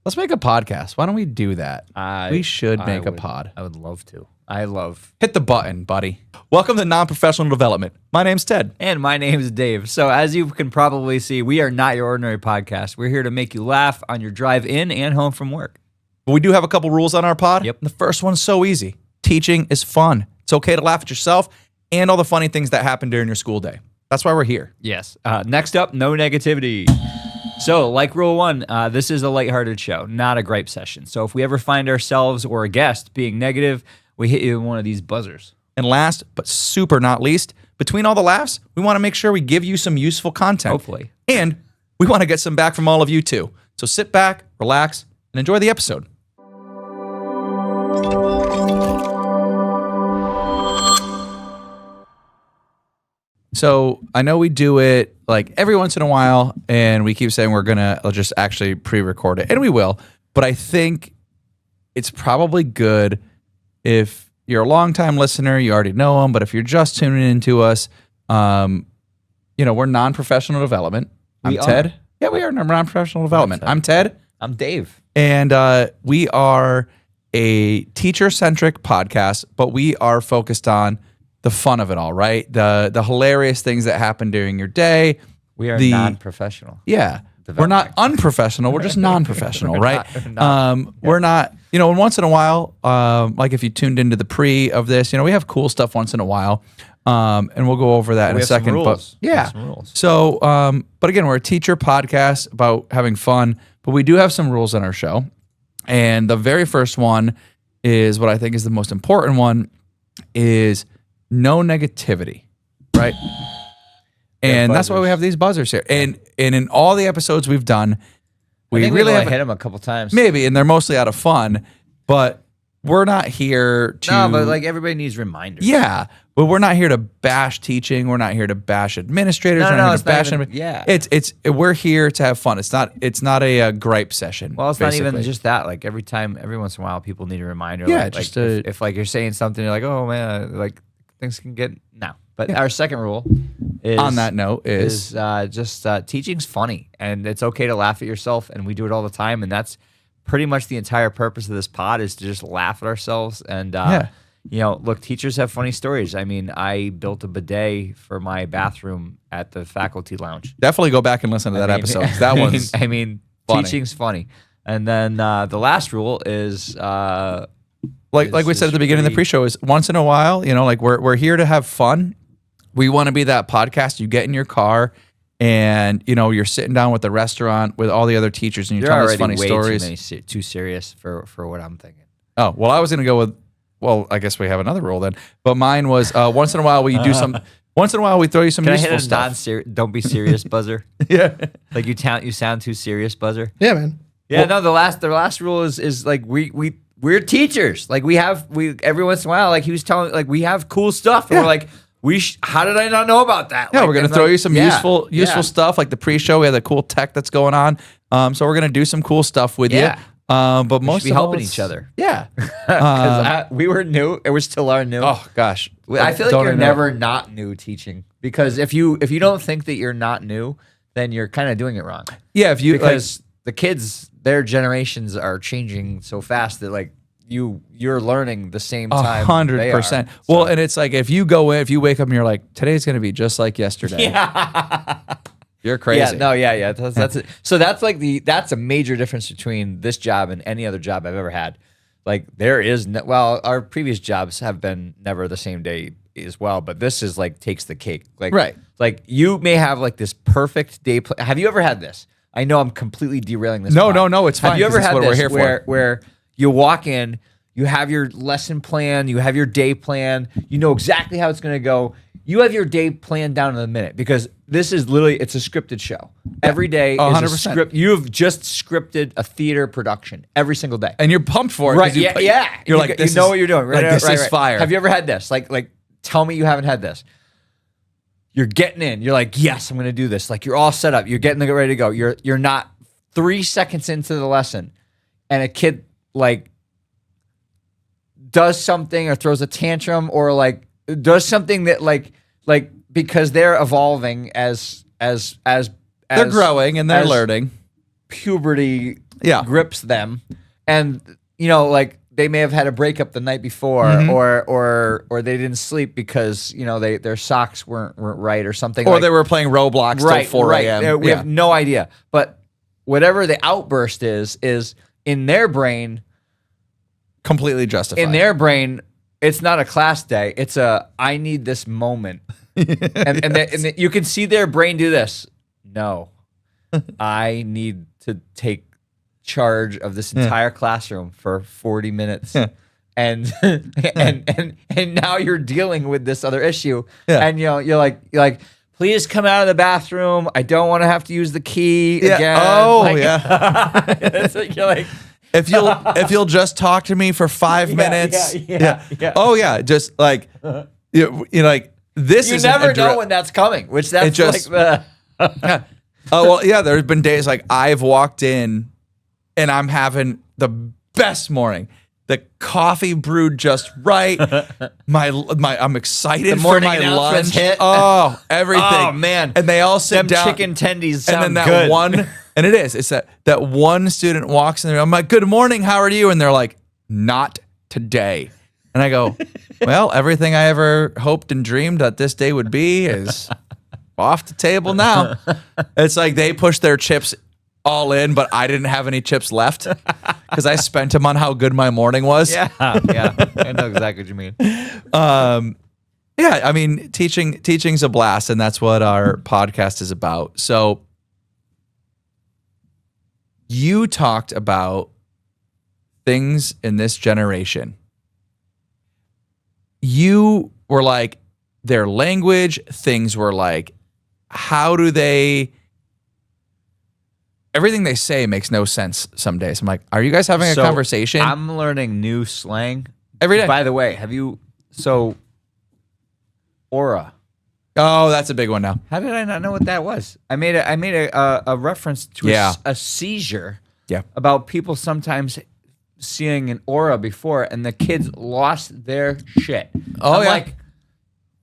Let's make a podcast. Why don't we do that? We should make a pod. I would love to. Hit the button, buddy. Welcome to Non-Professional Development. My name's Ted. And my name is Dave. So as you can probably see, we are not your ordinary podcast. We're here to make you laugh on your drive in and home from work. But we do have a couple rules on our pod. Yep. The first one's so easy. Teaching is fun. It's okay to laugh at yourself and all the funny things that happen during your school day. That's why we're here. Yes. Next up, no negativity. So, like rule one, this is a lighthearted show, not a gripe session. So if we ever find ourselves or a guest being negative, we hit you with one of these buzzers. And last, but super not least, between all the laughs, we want to make sure we give you some useful content. Hopefully. And we want to get some back from all of you too. So sit back, relax, and enjoy the episode. So I know we do it like every once in a while, and we keep saying we're going to just actually pre-record it, and we will. But I think it's probably good if you're a longtime listener, you already know them. But if you're just tuning into us, we're non-professional development. I'm Ted. Yeah, we are non-professional development. I'm Ted. I'm Dave. And we are a teacher-centric podcast, but we are focused on the fun of it all, right? The hilarious things that happen during your day. We are non-professional. Yeah. We're not unprofessional. We're just non-professional, right? We're not, and once in a while, like if you tuned into the pre of this, we have cool stuff once in a while. And we'll go over that in a second. But yeah. So, but again, we're a teacher podcast about having fun, but we do have some rules on our show. And the very first one is what I think is the most important one is no negativity, right? And that's why we have these buzzers here. And in all the episodes we've done, we really have hit them a couple times. Maybe, and they're mostly out of fun, but we're not here to... No, but like everybody needs reminders. Yeah, but we're not here to bash teaching. We're not here to bash administrators. We're here to have fun. It's not a gripe session. Well, it's basically not even just that. Like every once in a while, people need a reminder. Yeah, like if you're saying something, you're like, oh man, like things can get... No. But our second rule is... On that note is just teaching's funny. And it's okay to laugh at yourself. And we do it all the time. And that's pretty much the entire purpose of this pod is to just laugh at ourselves. And, look, teachers have funny stories. I mean, I built a bidet for my bathroom at the faculty lounge. Definitely go back and listen to that episode. That one's funny. Teaching's funny. And then the last rule is... like we said at the beginning of the pre-show is once in a while, we're here to have fun. We want to be that podcast. You get in your car and, you're sitting down with the restaurant with all the other teachers and you're telling us funny stories. Too serious for what I'm thinking. Oh, well, I was going to go with, I guess we have another rule then. But mine was once in a while we throw you some useful stuff. Don't be serious buzzer. Yeah. Like you sound too serious buzzer. Yeah, man. Yeah, the last rule is like we're teachers. Like we every once in a while, like he was telling, like we have cool stuff, and we're like, how did I not know about that? Yeah, we're gonna throw you some useful stuff, like the pre-show. We have the cool tech that's going on, so we're gonna do some cool stuff with you. But we most should be helping each other. Yeah, because we were new, and we still are new. Oh gosh, I feel like you're never not new teaching, because if you don't think that you're not new, then you're kind of doing it wrong. Yeah, because the kids, their generations are changing so fast that like you're learning the same time. 100%. Well, and it's like if you wake up and you're like, today's gonna be just like yesterday. Yeah. You're crazy. Yeah. That's it. So that's a major difference between this job and any other job I've ever had. Like there is our previous jobs have been never the same day as well, but this is like takes the cake. Like right. Like you may have like this perfect day. Have you ever had this? I know I'm completely derailing this. No, it's fine. Have you ever had this where you walk in, you have your lesson plan, you have your day plan, you know exactly how it's going to go. You have your day planned down in a minute because this is literally, it's a scripted show. Every day is 100%. A script. You've just scripted a theater production every single day. And you're pumped for it. Right, You're like, you know what you're doing. Right, this is fire. Have you ever had this? Like, tell me you haven't had this. You're getting in. You're like, yes, I'm going to do this. Like, you're all set up. You're getting ready to go. You're not 3 seconds into the lesson, and a kid like does something or throws a tantrum or like does something that like because they're evolving as they're growing and they're learning. Puberty grips them, and like they may have had a breakup the night before, or they didn't sleep because their socks weren't right or something, or they were playing Roblox till 4 a.m. We have no idea, but whatever the outburst is in their brain completely justified. In their brain, it's not a class day; it's I need this moment, and you can see their brain do this. No, I need to take charge of this entire classroom for 40 minutes. And now you're dealing with this other issue. And you're like, please come out of the bathroom. I don't want to have to use the key again. Oh, It's like, you're like, if you'll just talk to me for 5 minutes. Oh yeah. Just like like this you is never know when that's coming, which that's just, like the oh well, yeah, there's been days like I've walked in and I'm having the best morning. The coffee brewed just right. I'm excited for my lunch. Hit. Oh, everything. Oh man. And they all sit down. Chicken tendies sound and then that good. one, and it's that one student walks in there. I'm like, good morning, how are you? And they're like, not today. And I go, well, everything I ever hoped and dreamed that this day would be is off the table now. It's like they push their chips all in, but I didn't have any chips left because I spent them on how good my morning was. Yeah, I know exactly what you mean. Yeah, I mean, teaching's a blast, and that's what our podcast is about. So you talked about things in this generation. You were like, their language, things were like, how do they... Everything they say makes no sense some days. I'm like, are you guys having a conversation? I'm learning new slang every day. By the way, aura. Oh, that's a big one now. How did I not know what that was? I made a reference to a seizure. Yeah. About people sometimes seeing an aura before, and the kids lost their shit. Oh, I'm like,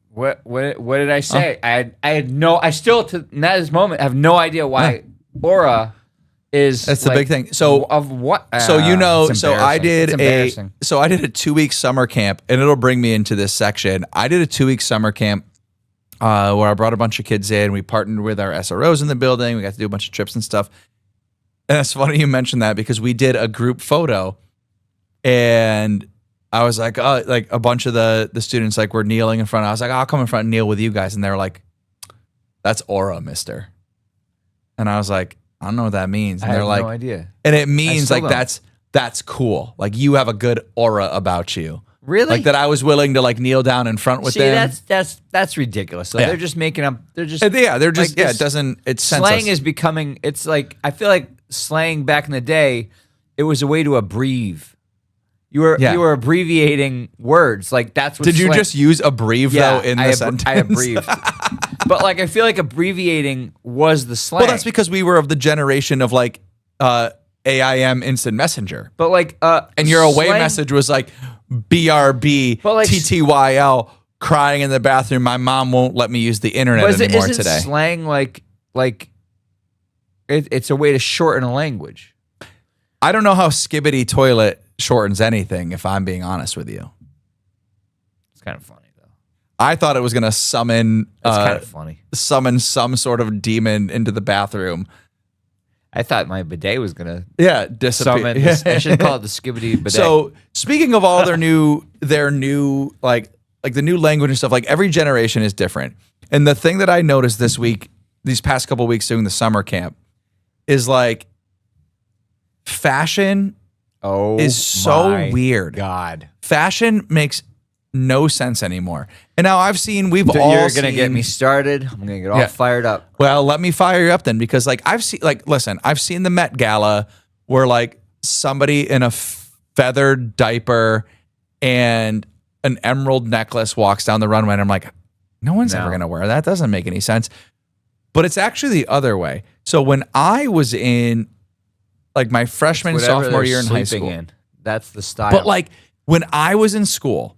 what did I say? I still to this moment have no idea why aura is. That's the big thing. So of what? So I did a 2-week summer camp, and it'll bring me into this section. I did a 2-week summer camp where I brought a bunch of kids in. We partnered with our SROs in the building. We got to do a bunch of trips and stuff. And it's funny you mentioned that because we did a group photo, and I was like, oh, like a bunch of the students like were kneeling in front. I was like, I'll come in front and kneel with you guys, and they were like, "That's aura, mister." And I was like, I don't know what that means. And I they're have like, no idea. And it means like don't. that's cool. Like you have a good aura about you. Really? Like that I was willing to like kneel down in front with them. That's ridiculous. Like, they're just making up. They're just it's slang senseless. is becoming. It's like I feel like slang back in the day, it was a way to abbreviate. You were abbreviating words. Like that's what. Did you just use abbrev though in the sentence? I abbreviated. But like I feel like abbreviating was the slang. Well, that's because we were of the generation of like AIM instant messenger. But like and your away message was like BRB TTYL crying in the bathroom. My mom won't let me use the internet anymore isn't today. Slang like it's a way to shorten a language. I don't know how skibbity toilet shortens anything, if I'm being honest with you. It's kind of funny though. I thought it was gonna summon kind of funny. Summon some sort of demon into the bathroom. I thought my bidet was gonna disappear. I should call it the skibbity bidet. So speaking of all their new like the new language and stuff, like every generation is different. And the thing that I noticed these past couple of weeks doing the summer camp, is like fashion is so weird. God, fashion makes no sense anymore. And now You're gonna get me started. I'm gonna get all fired up. Well, let me fire you up then, because like I've seen the Met Gala where like somebody in a feathered diaper and an emerald necklace walks down the runway, and I'm like, no one's ever gonna wear that. Doesn't make any sense. But it's actually the other way. So when I was in like my freshman and sophomore year in high school, that's the style. But like when I was in school,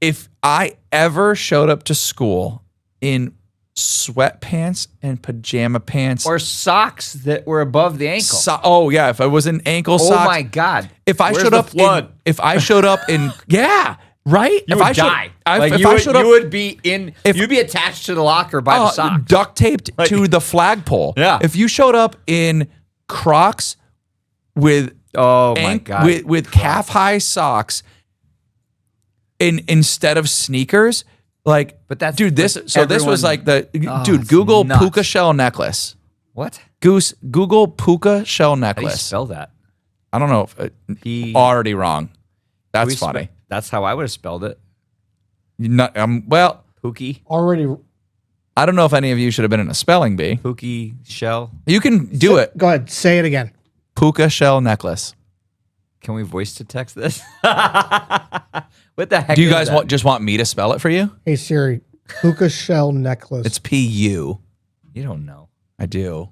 if I ever showed up to school in sweatpants and pajama pants. Or socks that were above the ankle. Oh yeah, if I was in ankle socks. Oh my God. If I Where's showed the up flood? if I showed up in yeah, right? You if would I die. if you I would, showed up, you would be you'd be attached to the locker by the sock. duct taped to the flagpole. Yeah. If you showed up in Crocs with my God. with calf high socks instead of sneakers, like, but that's dude, this was like Google nuts. puka shell necklace. What? Google puka shell How do you necklace. spell that? I don't know if already wrong. That's funny. That's how I would have spelled it. Well, Pookie. Already. I don't know if any of you should have been in a spelling bee. Pookie shell. You can do it. Go ahead. Say it again. Puka shell necklace. Can we voice to text this? What the heck? Do you guys just want me to spell it for you? Hey Siri, puka shell necklace. It's P-U. You don't know. I do.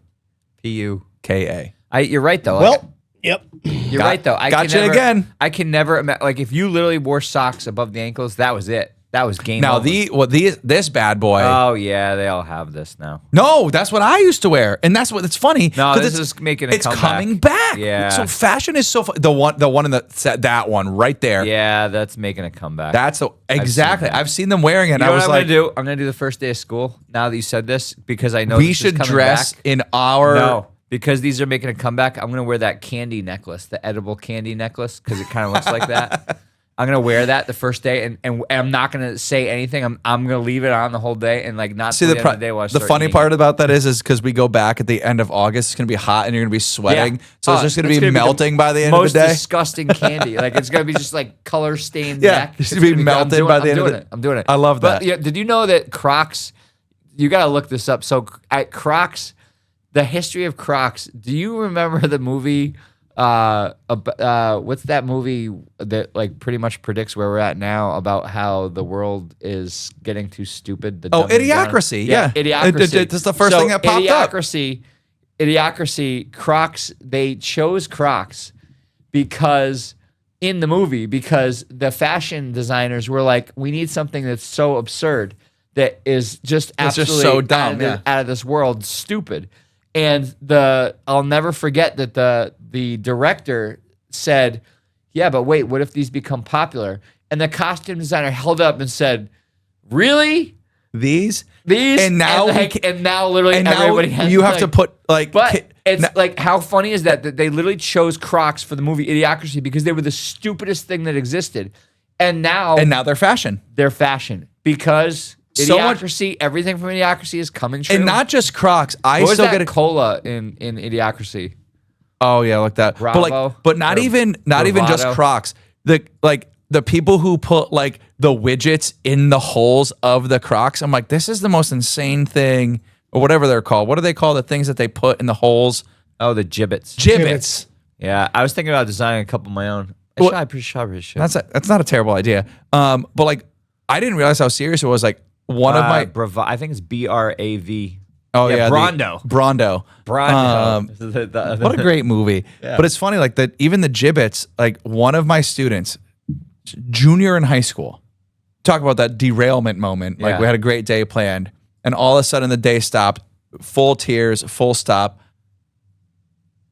P-U-K-A. You're right though. Well, yep. You're right though. Gotcha again. I can never like if you literally wore socks above the ankles, that was it. That was game Now over. this bad boy. Oh yeah, they all have this now. No, that's what I used to wear, and that's what it's funny. No, 'cause this is making a it's comeback. coming back. Yeah. So fashion is so the one in that one right there. Yeah, that's making a comeback. That's exactly. I've seen them wearing it. You know I was what like, I'm gonna do? I'm gonna do the first day of school. Now that you said this, because I know we this should is coming dress back. in our. No, because these are making a comeback. I'm gonna wear that candy necklace, the edible candy necklace, because it kind of looks like that. I'm gonna wear that the first day, and I'm not gonna say anything. I'm gonna leave it on the whole day, and like not See till the the end of the day while I the start funny eating part it. about that is because we go back at the end of August. It's gonna be hot and you're gonna be sweating, Yeah. so it's just gonna be the melting by the end of the most day. disgusting candy. Like it's gonna be just like color stained. Yeah, neck. it's gonna be melted by the end of it. I'm doing it. I love But, that. yeah, did you know that Crocs? You gotta look this up. So at Crocs, the history of Crocs. Do you remember the movie? What's that movie that like pretty much predicts where we're at now about how the world is getting too stupid? The dumbing down? Idiocracy. Yeah, Idiocracy. That's the first thing that popped up. Idiocracy. Crocs. They chose Crocs because in the movie because the fashion designers were like, we need something that's so absurd that is just absolutely so dumb, out of this world, stupid. And I'll never forget that the director said, yeah, but wait, what if these become popular? And the costume designer held up and said, really? These And now literally everybody has you have to put like. But it's like, how funny is that they literally chose Crocs for the movie Idiocracy because they were the stupidest thing that existed. And now they're fashion. They're fashion because Idiocracy, everything from Idiocracy is coming true. And not just Crocs. I what was still that get a cola in Idiocracy. Oh yeah, like that. Bravo, but not even just Bravado. Crocs. The people who put like the widgets in the holes of the Crocs. I'm like, this is the most insane thing, or whatever they're called. What do they call the things that they put in the holes? Oh, the gibbets. Gibbets. Yeah, I was thinking about designing a couple of my own. I probably should. That's not a terrible idea. But like, I didn't realize how serious it was. Like one of my, I think it's BRAV. oh yeah, Brondo. Brondo. What a great movie. Yeah. But it's funny, like that. Even the gibbets. Like one of my students, junior in high school, talk about that derailment moment. Like Yeah. we had a great day planned, and all of a sudden the day stopped. Full tears, full stop.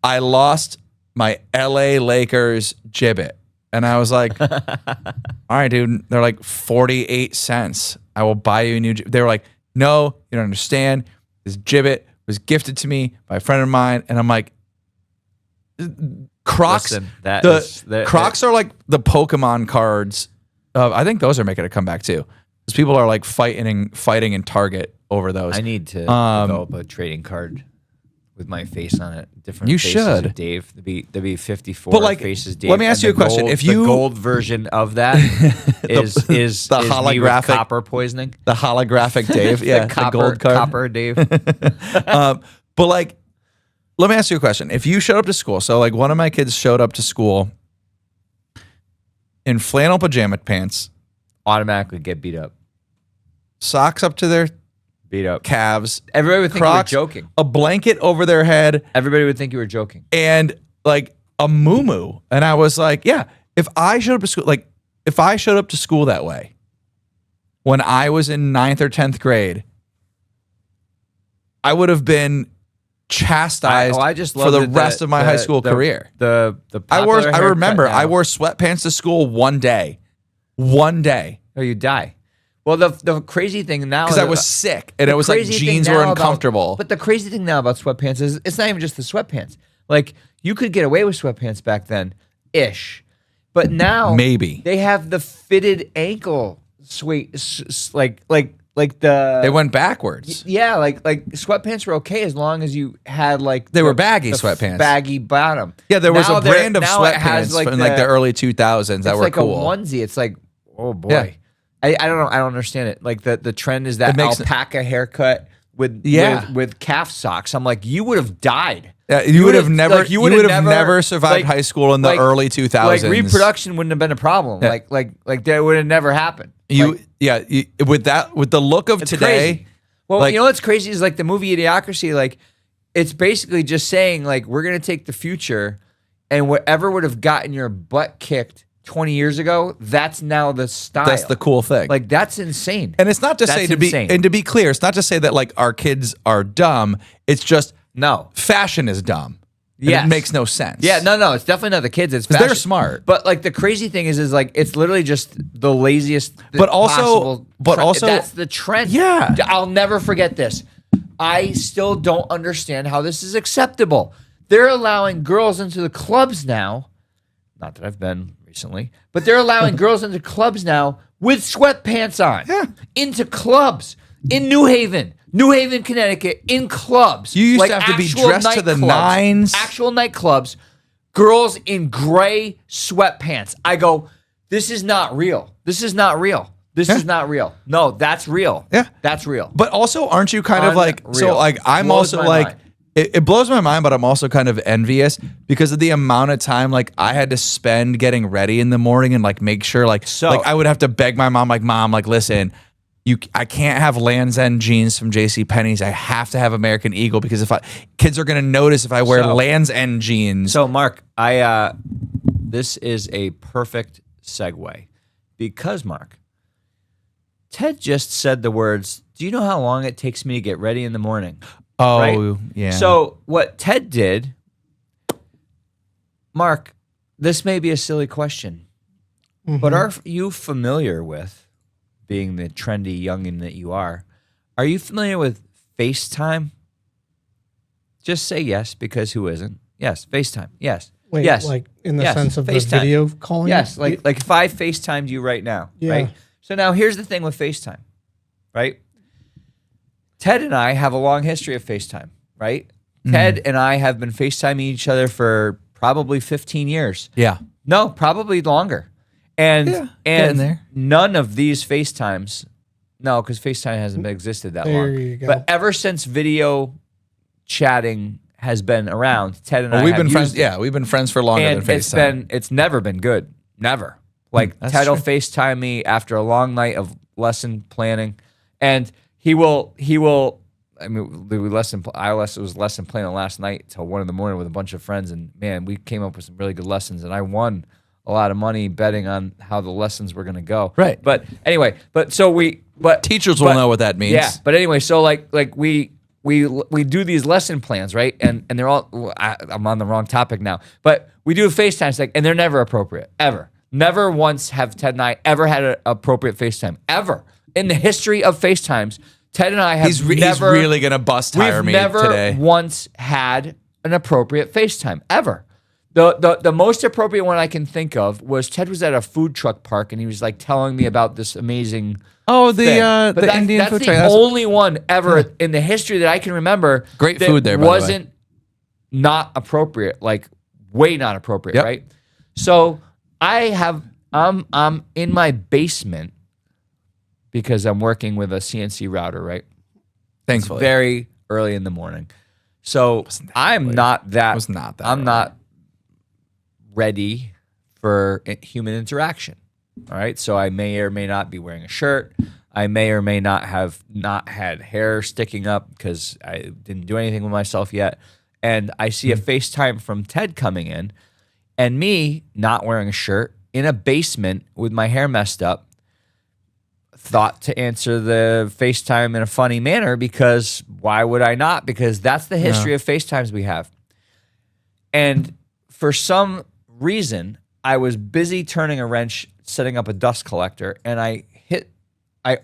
I lost my LA Lakers gibbet. And I was like, all right, dude. They're like 48 cents. I will buy you a new gibbet. They were like, no, you don't understand. This gibbet was gifted to me by a friend of mine. And I'm like, Crocs. Listen, Crocs are like the Pokemon cards. I think those are making a comeback too. Because people are like fighting in Target over those. I need to develop a trading card with my face on it. Different You faces should. of Dave. There'd be 54 But, like, faces Dave. let me ask and you a the question. gold- If you- the gold version of that is the me with holographic- copper poisoning. The holographic Dave. Yeah, the gold card. Copper Dave. But like, let me ask you a question. If you showed up to school, so like one of my kids showed up to school in flannel pajama pants, Automatically get beat up. socks up to their Beat up. calves, Everybody would think Crocs, you were joking. a blanket over their head, Everybody would think you were joking. and like a muumuu. And I was like, yeah, if I showed up to school that way when I was in 9th or 10th grade, I would have been chastised I just for love the that rest of my high school career. The I popular remember haircut I now- wore sweatpants to school one day. Oh, you die. Well, the crazy thing now Because I was sick and the it was like crazy thing jeans now were about- uncomfortable. But the crazy thing now about sweatpants is it's not even just the sweatpants. Like you could get away with sweatpants back then, ish. But now Maybe. they have the fitted ankle like the They went backwards. yeah, like sweatpants were okay as long as you had like They were baggy sweatpants. baggy bottom. Yeah, there was Now a brand of now it has, sweatpants in like the early 2000s that it's were like cool. a onesie. It's like, oh boy. Yeah. I don't know. I don't understand it. Like the trend is that It makes- alpaca haircut with Yeah. with calf socks. I'm like, you would have died. You would have never like, you would have never survived like- high school in the like- early 2000s. Like reproduction wouldn't have been a problem. Yeah. Like that would have never happened. Like, with the look of it's today. crazy. Well, like- you know what's crazy is like the movie Idiocracy. Like it's basically just saying like we're gonna take the future and whatever would have gotten your butt kicked 20 years ago, that's now the style. That's the cool thing. Like that's insane. And it's not to say That's insane. to be clear, it's not to say that like our kids are dumb. It's just No. fashion is dumb. And Yes. it makes no sense. Yeah, no, it's definitely not the kids. It's 'Cause they're fashion. smart. But like the crazy thing is like it's literally just the laziest. But also- possible but trend. also- that's the trend. Yeah. I'll never forget this. I still don't understand how this is acceptable. They're allowing girls into the clubs now. Not that I've been recently, but they're allowing girls into clubs now with sweatpants on. Yeah. Into clubs in New Haven, Connecticut, in clubs. You used Like to have to be actual dressed to the nightclubs. nines. Actual nightclubs, girls in gray sweatpants. I go, this is not real. This is not real. This is not real. No, that's real. Yeah. That's real. But also, aren't you kind of like so? Unreal. Like I'm Blows also my like mind. it blows my mind, but I'm also kind of envious because of the amount of time like I had to spend getting ready in the morning and like make sure like I would have to beg my mom like mom like listen. I can't have Land's End jeans from J.C. Penney's. I have to have American Eagle because if kids are gonna notice if I wear Land's End jeans. So, Mark, this is a perfect segue because, Mark, Ted just said the words, do you know how long it takes me to get ready in the morning? Oh, right? yeah. So what Ted did, Mark, this may be a silly question, but are you familiar with, being the trendy youngin that you are you familiar with FaceTime? Just say yes, because who isn't? Yes, FaceTime. Yes. Wait, yes. like in the Yes. sense of FaceTime. the video calling? Yes, like if I FaceTimed you right now, Yeah. right? So now here's the thing with FaceTime, right? Ted and I have a long history of FaceTime, right? Ted and I have been FaceTiming each other for probably 15 years. yeah. No, probably longer. And Yeah, getting and there. none of these FaceTimes, no, because FaceTime hasn't existed that There long. you go. But ever since video chatting has been around, Ted and I We've have been friends. used it. Yeah, we've been friends for longer And than FaceTime. it's never been good. Never. Like That's Ted will true. FaceTime me after a long night of lesson planning, and he will. I mean, I was lesson planning last night till 1 a.m. with a bunch of friends, and man, we came up with some really good lessons, and I won a lot of money betting on how the lessons were going to go. Right. But anyway, Teachers will know what that means. Yeah. But anyway, so like we do these lesson plans, right? And they're all, I'm on the wrong topic now, but we do FaceTimes, and they're never appropriate, ever. Never once have Ted and I ever had an appropriate FaceTime, ever. In the history of FaceTimes, Ted and I have He's never. really gonna bust tire We've me never today. once had an appropriate FaceTime, ever. The most appropriate one I can think of was Ted was at a food truck park and he was like telling me about this amazing Oh, thing. But the Indian that's food the truck. That's- only one ever in the history that I can remember. Great that food there, by the way. wasn't not appropriate, like way not appropriate, Yep. right? So I'm in my basement because I'm working with a CNC router, right? Thankfully. Very early in the morning. So I'm not that. It was not that I'm early. not ready for human interaction. All right. So I may or may not be wearing a shirt. I may or may not have not had hair sticking up because I didn't do anything with myself yet. And I see a FaceTime from Ted coming in and me not wearing a shirt in a basement with my hair messed up, thought to answer the FaceTime in a funny manner, because why would I not? Because that's the history of FaceTimes we have. And for some reason, I was busy turning a wrench, setting up a dust collector, and I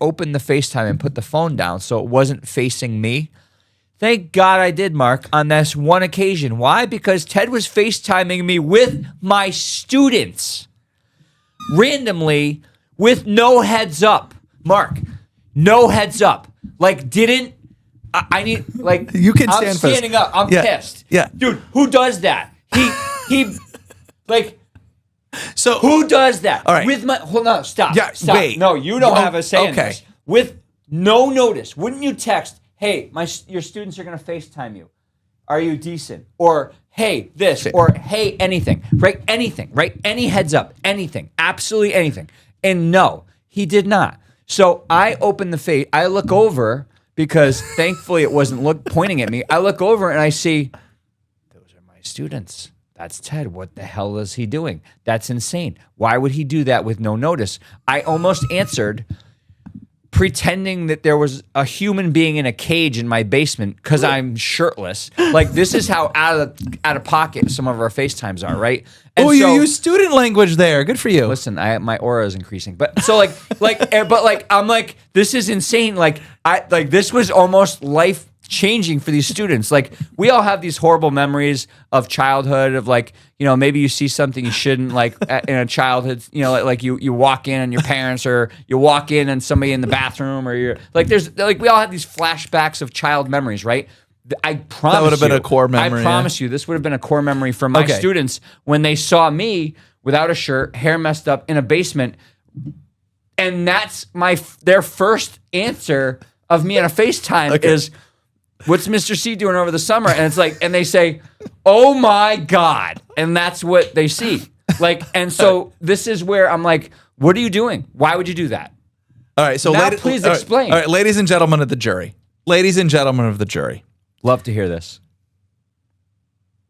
opened the FaceTime and put the phone down so it wasn't facing me. Thank God I did, Mark, on this one occasion. Why? Because Ted was FaceTiming me with my students. Randomly, with no heads up. Mark, no heads up. Like, didn't... I need, like... You can stand I'm for this. standing up. I'm pissed. Yeah. Dude, who does that? He, like... So who does that? All right. With my... Hold on, stop. Yeah, Stop. wait. No, you don't have a say in okay. this. With no notice. Wouldn't you text, hey, your students are going to FaceTime you. Are you decent? Or, hey, this. Or, hey, anything. Right? Anything. Right? Any heads up. Anything. Absolutely anything. And no, he did not. So I open the face. I look over, because thankfully it wasn't pointing at me. I look over and I see, those are my students. That's Ted. What the hell is he doing? That's insane. Why would he do that with no notice? I almost answered pretending that there was a human being in a cage in my basement because I'm shirtless. Like, this is how out of pocket some of our FaceTimes are, right? And you use student language there. Good for you. Listen, my aura is increasing, but so I'm like, this is insane. This was almost life changing for these students. Like, we all have these horrible memories of childhood of, like, you know, maybe you see something you shouldn't, like in a childhood, you know, like you walk in on your parents, or you walk in on somebody in the bathroom, or you're like, we all have these flashbacks of child memories, right? I promise that would have been a core memory. I promise you, this would have been a core memory for my students when they saw me without a shirt, hair messed up, in a basement, and that's their first answer of me on a FaceTime is, what's Mr. C doing over the summer? And it's like, and they say, oh my God. And that's what they see. Like, and so this is where I'm like, what are you doing? Why would you do that? All right. So now, please explain. All right, ladies and gentlemen of the jury. Ladies and gentlemen of the jury. Love to hear this.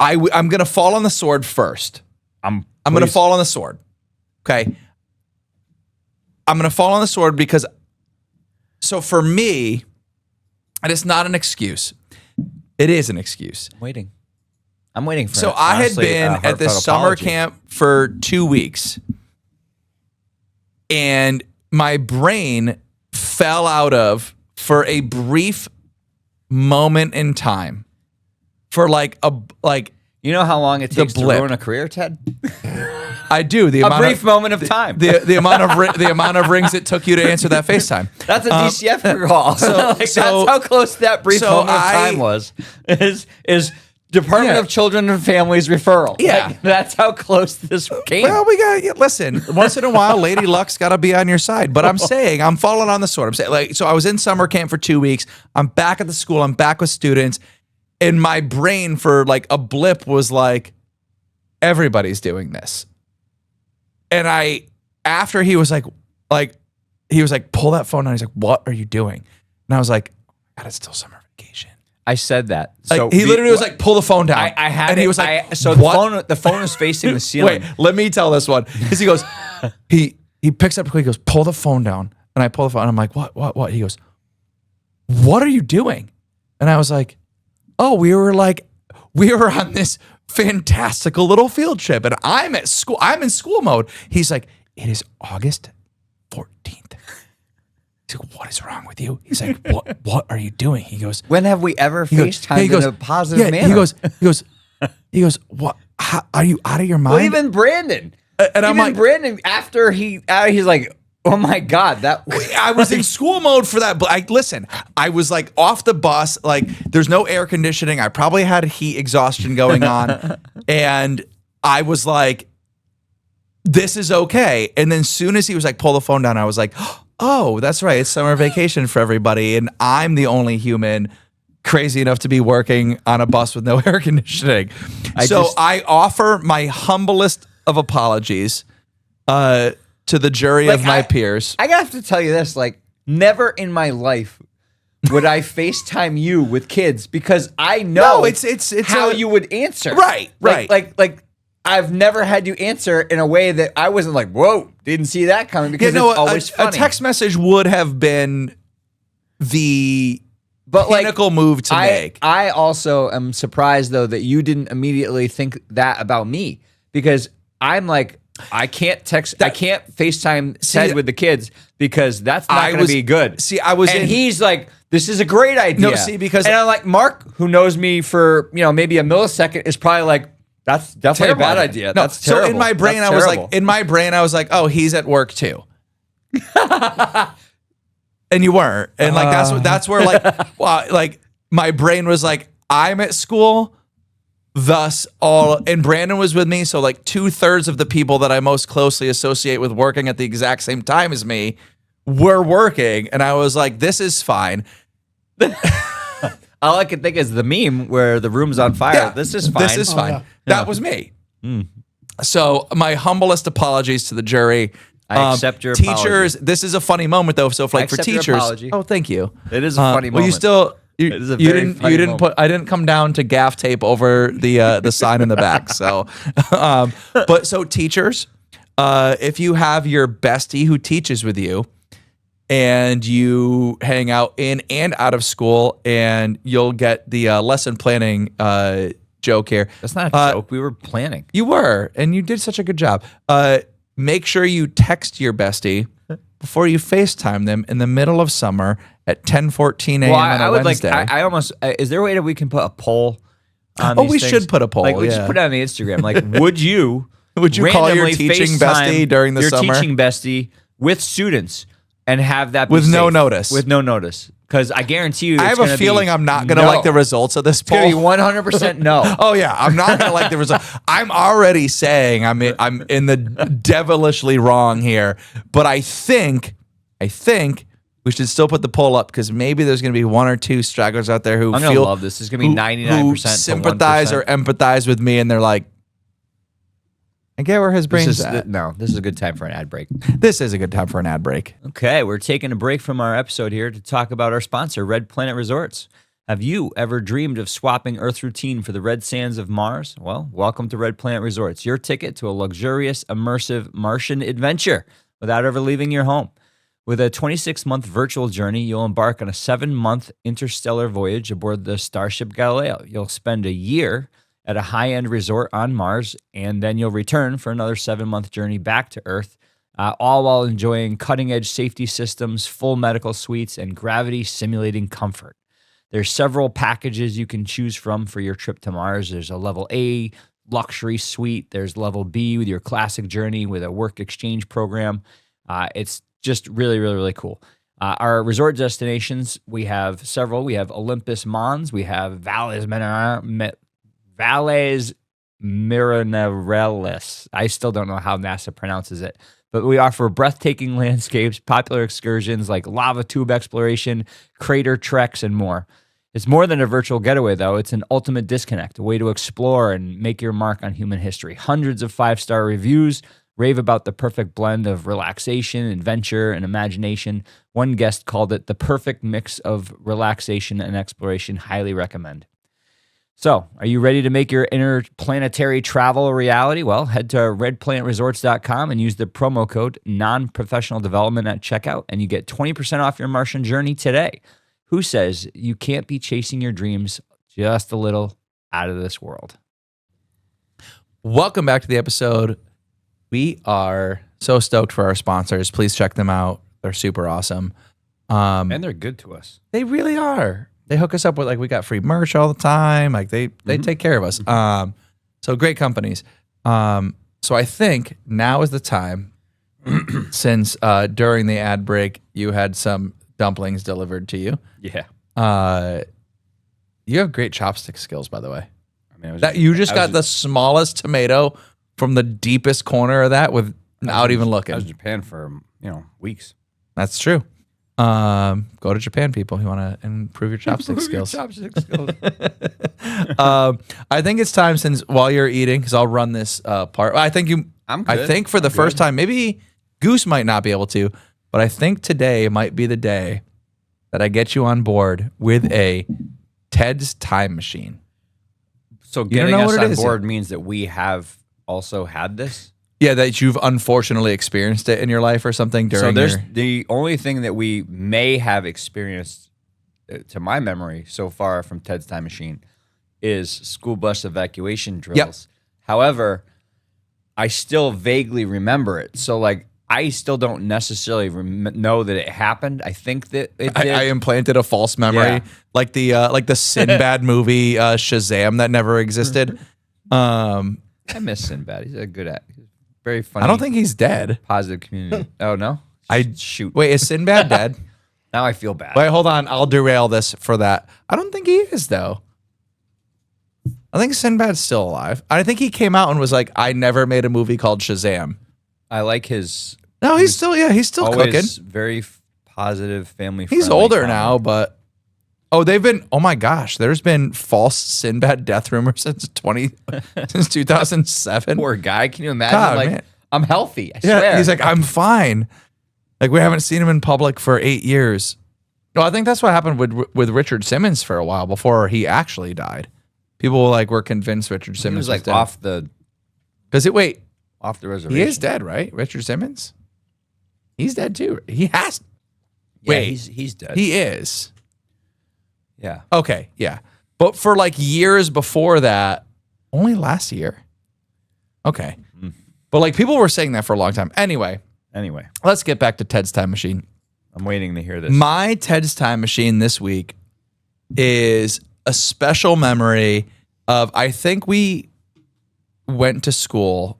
I'm going to fall on the sword first. I'm going to fall on the sword. Okay. I'm going to fall on the sword because, so for me, and it's not an excuse. It is an excuse. I'm waiting for it. So I had been at this summer camp for 2 weeks, and my brain fell out of, for a brief moment in time, for you know how long it takes to ruin a career, Ted? I do. A brief moment of time. The amount of rings it took you to answer that FaceTime. That's a DCF call. That's how close that brief moment of time was. Is Department of Children and Families referral. Yeah. Like, that's how close this came. Well, listen, once in a while, Lady Luck's got to be on your side. But I'm saying, I'm falling on the sword. I'm saying, so I was in summer camp for 2 weeks. I'm back at the school. I'm back with students. And my brain, for like a blip, was like, everybody's doing this. And after he was like, pull that phone out. He's like, what are you doing? And I was like, God, it's still summer vacation. I said that. Like, so he literally was like, pull the phone down. I had and he was like, so the phone is facing the ceiling. Wait, let me tell this one. Because he goes, he picks up quick, he goes, pull the phone down. And I pull the phone, and I'm like, what? He goes, what are you doing? And I was like, oh, we were on this fantastical little field trip, and I'm at school. I'm in school mode. He's like, it is August 14th. He's like, what is wrong with you? He's like, what are you doing? He goes, when have we ever FaceTimed in a positive manner? He goes, what? How, are you out of your mind? Well, even Brandon. And I'm like, Brandon, after he's like, oh my God, I was in school mode for that. But listen, I was like off the bus, like there's no air conditioning. I probably had heat exhaustion going on. And I was like, this is okay. And then soon as he was like, pull the phone down, I was like, oh, that's right. It's summer vacation for everybody. And I'm the only human crazy enough to be working on a bus with no air conditioning. I offer my humblest of apologies to the jury of my peers. I have to tell you this, like, never in my life would I FaceTime you with kids, because I know it's how you would answer. Right. Like I've never had you answer in a way that I wasn't like, whoa, didn't see that coming, because it's always funny. A text message would have been the pinnacle move to make. I also am surprised, though, that you didn't immediately think that about me, because I'm like, I can't FaceTime Ted with the kids because that's not going to be good. See, he's like, this is a great idea. No, see, because and I'm like, Mark, who knows me for maybe a millisecond, is probably like, that's definitely a bad idea. No, that's terrible. So in my brain, I was like, oh, he's at work too. And you weren't. And like that's where like my brain was like, I'm at school, thus and Brandon was with me, so like 2/3 of the people that I most closely associate with working at the exact same time as me were working, and I was like, this is fine. All I can think is the meme where the room's on fire. Yeah, this is fine. This is fine. Yeah. That was me. So my humblest apologies to the jury. I accept your teachers. apology. This is a funny moment though. So if like for teachers, oh, thank you. It is a funny moment. Well, you didn't put. I didn't come down to gaff tape over the sign in the back. So, but so teachers, if you have your bestie who teaches with you, and you hang out in and out of school, and you'll get the lesson planning joke here. That's not a joke. We were planning. You were, and you did such a good job. Make sure you text your bestie before you FaceTime them in the middle of summer at 10:14 a.m. on a Wednesday. I almost. Is there a way that we can put a poll on we should put a poll. Like, we just put it on the Instagram. Like, would you call your teaching bestie during the summer? Your teaching bestie with students and have that be with safe. no notice. With no notice. Because I guarantee you, I have a feeling I'm not going to like the results of this poll. It's going to be 100% no. Oh yeah, I'm not going to like the result. I'm already saying I'm in the devilishly wrong here, but I think we should still put the poll up, because maybe there's going to be one or two stragglers out there who love this. There's going to be 99% who sympathize or empathize with me, and they're like, I get where his brain's at. This is a good time for an ad break. This is a good time for an ad break. Okay, we're taking a break from our episode here to talk about our sponsor, Red Planet Resorts. Have you ever dreamed of swapping Earth routine for the red sands of Mars? Well, welcome to Red Planet Resorts, your ticket to a luxurious, immersive Martian adventure without ever leaving your home. With a 26-month virtual journey, you'll embark on a 7-month interstellar voyage aboard the Starship Galileo. You'll spend a year at a high-end resort on Mars, and then you'll return for another 7-month journey back to Earth, all while enjoying cutting-edge safety systems, full medical suites, and gravity-simulating comfort. There's several packages you can choose from for your trip to Mars. There's a level A luxury suite. There's level B with your classic journey with a work exchange program. It's just really, really, really cool. Our resort destinations, we have several. We have Olympus Mons. We have Valles Marineris. I still don't know how NASA pronounces it. But we offer breathtaking landscapes, popular excursions like lava tube exploration, crater treks, and more. It's more than a virtual getaway, though. It's an ultimate disconnect, a way to explore and make your mark on human history. Hundreds of 5-star reviews rave about the perfect blend of relaxation, adventure, and imagination. One guest called it the perfect mix of relaxation and exploration. Highly recommend. So, are you ready to make your interplanetary travel a reality? Well, head to redplanetresorts.com and use the promo code non-professional-development at checkout, and you get 20% off your Martian journey today. Who says you can't be chasing your dreams just a little out of this world? Welcome back to the episode. We are so stoked for our sponsors. Please check them out. They're super awesome. And they're good to us. They really are. They hook us up with, like, we got free merch all the time. Like, they take care of us. So great companies. So I think now is the time, since during the ad break, you had some dumplings delivered to you. Yeah. You have great chopstick skills, by the way. I mean, you just got the smallest tomato from the deepest corner of that without even looking. I was in Japan for, weeks. That's true. Go to Japan, people, who want to improve your chopstick skills. I think it's time, since while you're eating, because I'll run this part. I think for the first time, maybe Goose might not be able to, but I think today might be the day that I get you on board with a Ted's time machine. So getting us on board means that we have also had this. Yeah, that you've unfortunately experienced it in your life or something during. So there's the only thing that we may have experienced, to my memory so far from Ted's Time Machine, is school bus evacuation drills. Yep. However, I still vaguely remember it. So like, I still don't necessarily know that it happened. I think that it did. I implanted a false memory, Yeah. like the Sinbad movie Shazam that never existed. I miss Sinbad. He's a good actor. Very funny. I don't think he's dead. Positive community. Oh no, shoot. Wait, is Sinbad dead? Now I feel bad. Wait, hold on. I'll derail this for that. I don't think he is though. I think Sinbad's still alive. I think he came out and was like, "I never made a movie called Shazam." I like his. No, he's still Always cooking. very positive, family. He's older now, but oh my gosh, there's been false Sinbad death rumors since 2007. Poor guy. Can you imagine? God, like, man. I'm healthy. I Yeah, swear. he's like, I'm fine. Like, we haven't seen him in public for 8 years. No, I think that's what happened with Richard Simmons for a while before he actually died. People were convinced Richard he Simmons was like dead. off the reservation. He is dead, right? Richard Simmons? He's dead too. He has. Yeah, Wait, he's dead. he is. Yeah. Okay, yeah. But for like years before that, only last year. Okay. But like people were saying that for a long time. Anyway, let's get back to Ted's Time Machine. I'm waiting to hear this. My Ted's Time Machine this week is a special memory of, I think we went to school,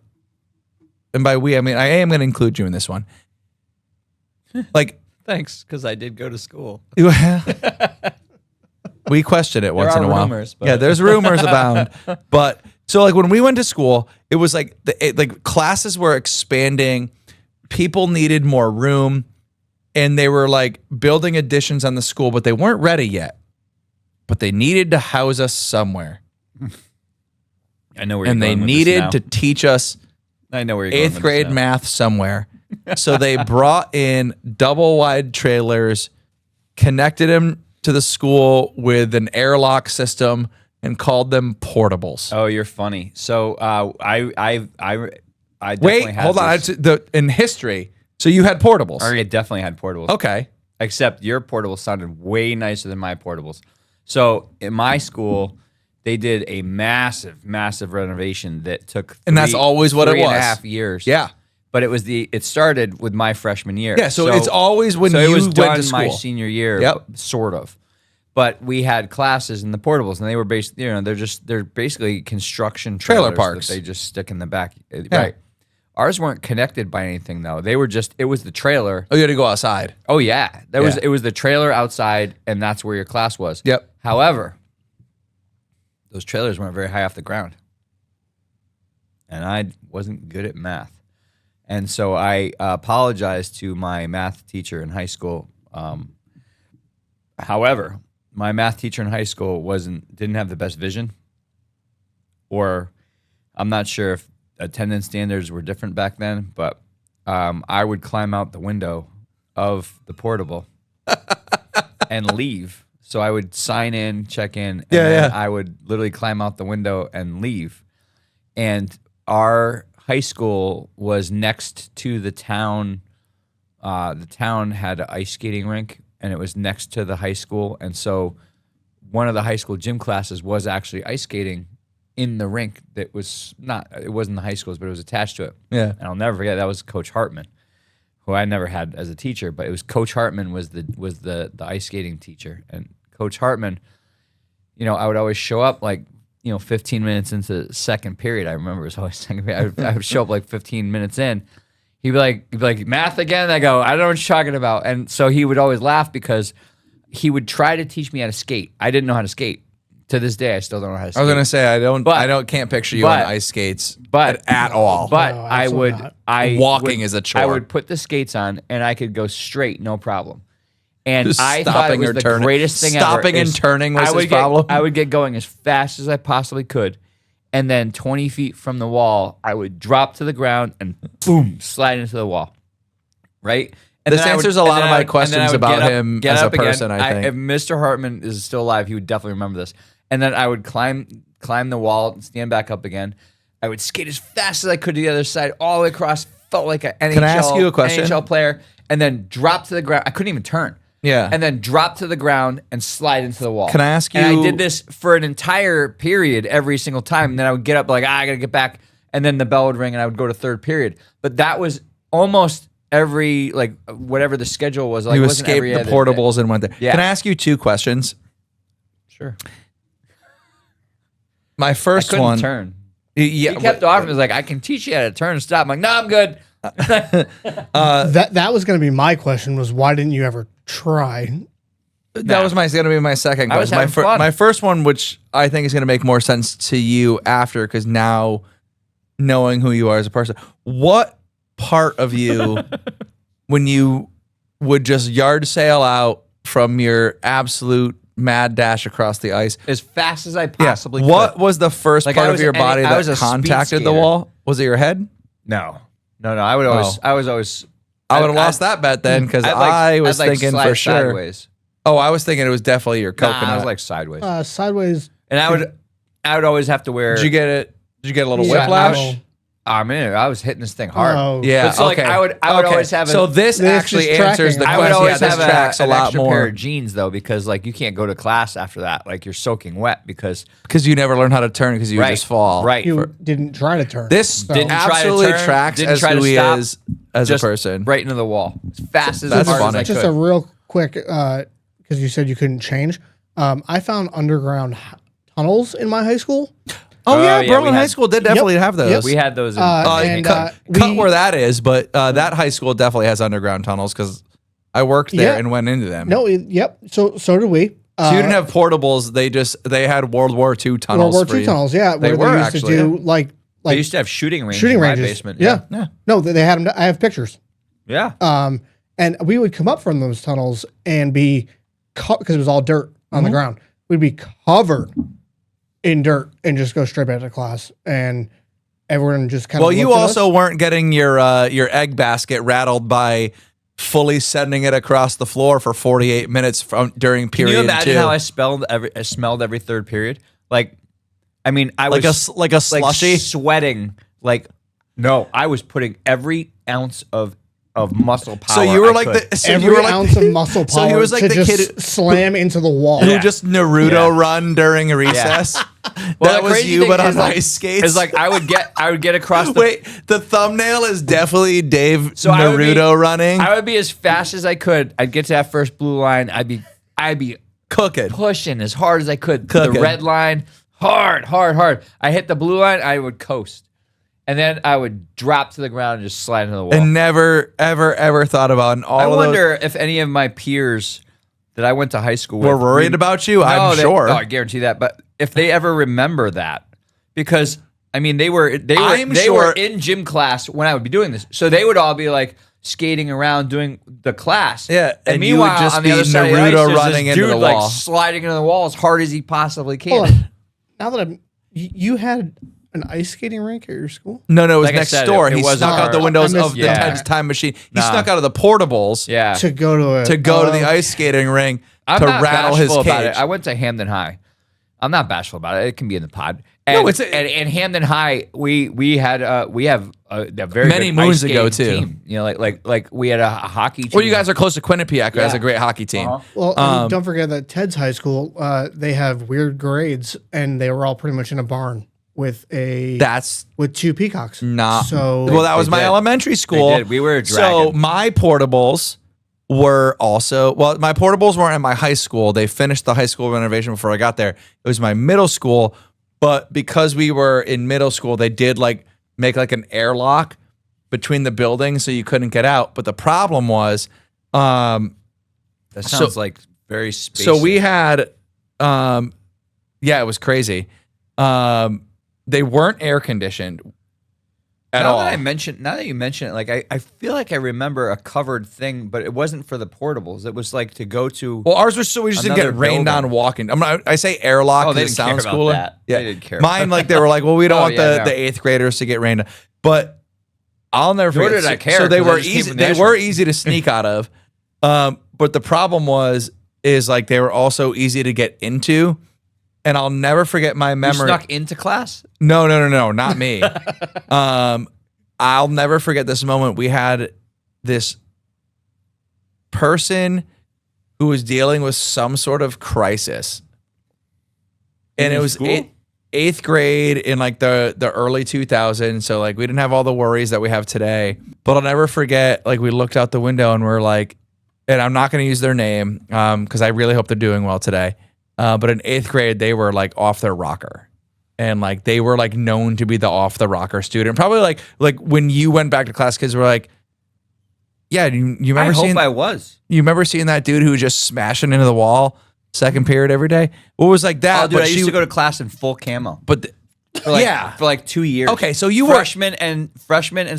and by we, I mean, I am going to include you in this one. Like, Thanks, because I did go to school. we question it once are in a while. rumors, but- Yeah, there's rumors abound. But so like when we went to school, it was like like classes were expanding, people needed more room, and they were like building additions on the school, but they weren't ready yet. But they needed to house us somewhere. I know where you're And they going with this needed now. to teach us I know where you're going with 8th this grade now. math somewhere. So they brought in double wide trailers, connected them to the school with an airlock system, and called them portables. Oh, you're funny. So I definitely Wait, had hold on. this. In history, so you had portables. I definitely had portables. Okay. Except your portables sounded way nicer than my portables. So in my school, they did a massive, massive renovation that took And that's always what it 3.5 was. years. Yeah. But it started with my freshman year. Yeah, so it's always when it you was went done to my school. senior year, Yep. sort of. But we had classes in the portables, and they were they're basically construction Trailer trailers parks. that they just stick in the back. Right. Ours weren't connected by anything though. They were it was the trailer. Oh, you had to go outside. Oh yeah. Yeah. It was the trailer outside, and that's where your class was. Yep. However, those trailers weren't very high off the ground. And I wasn't good at math. And so I apologized to my math teacher in high school. However, my math teacher in high school didn't have the best vision, or I'm not sure if attendance standards were different back then, but I would climb out the window of the portable and leave. So I would sign in, check in, and then I would literally climb out the window and leave. And our high school was next to the town. The town had an ice skating rink, and it was next to the high school. And so one of the high school gym classes was actually ice skating in the rink it wasn't the high school's, but it was attached to it. Yeah. And I'll never forget, that was Coach Hartman, who I never had as a teacher, but it was Coach Hartman was the ice skating teacher. And Coach Hartman, I would always show up 15 minutes into the second period. I remember it was always second period. I would show up 15 minutes in. He'd be like, math again? I go, I don't know what you're talking about. And so he would always laugh because he would try to teach me how to skate. I didn't know how to skate. To this day, I still don't know how to skate. I was gonna say I can't picture you on ice skates, at all. But No, I would, absolutely not. Walking is a chore. I would put the skates on and I could go straight, no problem. And Just I thought it stopping was or the turning. greatest thing Stopping ever. and turning was I would his problem? I would get going as fast as I possibly could, and then 20 feet from the wall, I would drop to the ground and boom, slide into the wall. Right. And This then I would- answers a and lot then of I my would- and then I questions would about get up- him get as a up again. person, I think. If Mr. Hartman is still alive, he would definitely remember this. And then I would climb the wall, stand back up again. I would skate as fast as I could to the other side, all the way across. Felt like an NHL, Can I ask you a question? NHL player, and then drop to the ground. I couldn't even turn. Yeah. And then drop to the ground and slide into the wall. Can I ask And I you- did this for an entire period every single time. And then I would get up like, I got to get back. And then the bell would ring and I would go to third period. But that was almost every, like, whatever the schedule was. Like, You it wasn't escaped every the other portables day. and went there. Yeah. Can I ask you 2 questions? Sure. My I first couldn't one. turn. Yeah, He kept offering me, like, I can teach you how to turn and stop. I'm like, no, I'm good. That was going to be my question. Was why didn't you ever try? That was going to be my second I was question. having fun. My first one, which I think is going to make more sense to you after, because now knowing who you are as a person, what part of you, when you would just yard sail out from your absolute mad dash across the ice, As fast as I possibly what could. was the first Like, part I of was your any- body I was that a speed contacted the skater. wall? Was it your head? No. I would always, I was always. I would have lost that bet then, because I was thinking slide for sure. Sideways. Oh, I was thinking it was definitely your coconut. Nah, I was like sideways. Sideways. And I would always have to wear. Did you get it? Did you get a little Yeah, whiplash? no. I mean, I was hitting this thing hard. Oh. Yeah. But so, like, okay. I would always have So a- this This actually is answers the tracking. I would question. always Yeah, have this tracks a an lot extra pair more of jeans though, because like you can't go to class after that. Like you're soaking wet because because you never learn how to turn because you right, just fall. Right. You didn't try to turn. This So- Didn't try to absolutely turn, tracks didn't as try to who he stop, is as a just person. right into the wall as fast as That's hard funny. as I Just could. a real quick, because you said you couldn't change. I found underground tunnels in my high school. Oh, yeah, yeah, Berlin we High had- School did definitely have those. Yep. we had those. In, And, cut we- where that is, but that high school definitely has underground tunnels because I worked there Yeah. and went into them. No, yep. So did we. So you didn't have portables. They had World War II tunnels. World War for II you. tunnels. Yeah, They where were used actually, to do yeah. like they used to have shooting ranges. shooting in my ranges. basement. Yeah. No, they had them. I have pictures. Yeah. And we would come up from those tunnels and be because it was all dirt on the ground. We'd be covered in dirt and just go straight back to class, and everyone just kind of. Well, you also weren't getting your egg basket rattled by fully sending it across the floor for 48 minutes during Can period you imagine 2. how I smelled every third period? Like, I mean, I like was a like a slushy. sweating. Like, no, I was putting every ounce of muscle power. So you were I like could. the so every you were like ounce of muscle so power he was like to the just kid slam into the wall. who just Naruto Yeah. run during a recess. Well, that the was crazy you, thing but on is, like- ice skates. It's like I would get across the. Wait, the thumbnail is definitely Dave So I would be- Naruto running. I would be as fast as I could. I'd get to that first blue line. I'd be cooking. pushing as hard as I could. Cooking. The red line, hard. I hit the blue line. I would coast, and then I would drop to the ground and just slide into the wall. And never, ever thought about and all I of wonder if any of my peers that I went to high school with were worried about you. No, I'm sure. Oh, I guarantee that. But if they ever remember that, because I mean, they were I'm they sure- were in gym class when I would be doing this, so they would all be like skating around doing the class. Yeah, and and you would meanwhile, just on the be other side of the Naruto ice, there's running this into dude the like wall. sliding into the wall as hard as he possibly can. Hold on. Now that you had an ice skating rink at your school. No, it was Like I next said, door. it He wasn't snuck out the our- windows I missed of the that. Ted's time machine. He Nah. snuck out of the portables Yeah, To go to the ice skating ring I'm to not rattle his bashful cage. about it. I went to Hamden High. I'm not bashful about it. It can be in the pod. And, No, it's and Hamden High. We have a very Many good moons ice ago, skating too. team. You know, like we had a hockey team. Well, you guys are close to Quinnipiac, who has Yeah. a great hockey team. Well, and don't forget that Ted's high school, they have weird grades, and they were all pretty much in a barn with That's with 2 peacocks. not. So Well, that was my did. elementary school. did. We were a So dragon. my portables were also my portables weren't in my high school. They finished the high school renovation before I got there. It was my middle school, but because we were in middle school, they did like make like an airlock between the buildings so you couldn't get out. But the problem was, That sounds like very spacey. so we had, yeah, it was crazy. They weren't air conditioned at now all. Now that you mention it, like I feel like I remember a covered thing, but it wasn't for the portables. It was like to go to. Well, ours was so we just didn't get Another rained building. on walking. I say airlock Oh, they because it didn't care sounds about cooler. that. Yeah, They didn't care Mine, about like they were like, well, we don't Oh, want yeah, the no. 8th graders to get rained on. But I'll never Nor forget. did I care, So they 'cause I were just came easy. from the They National. were easy to sneak out of. But the problem is like they were also easy to get into. and I'll never forget my You memory. snuck into class? No, not me. I'll never forget this moment. We had this person who was dealing with some sort of crisis, and it was eighth grade in like the early 2000s. So like we didn't have all the worries that we have today. But I'll never forget, like we looked out the window and we're like, and I'm not going to use their name because I really hope they're doing well today. But in eighth grade, they were like off their rocker. And like they were like known to be the off the rocker student. Probably like when you went back to class, kids were like, yeah, you remember seeing I was. You remember seeing that dude who was just smashing into the wall second period every day? What was like that? Oh, dude, I used to go to class in full camo. But for like 2 years. Okay, so you freshman and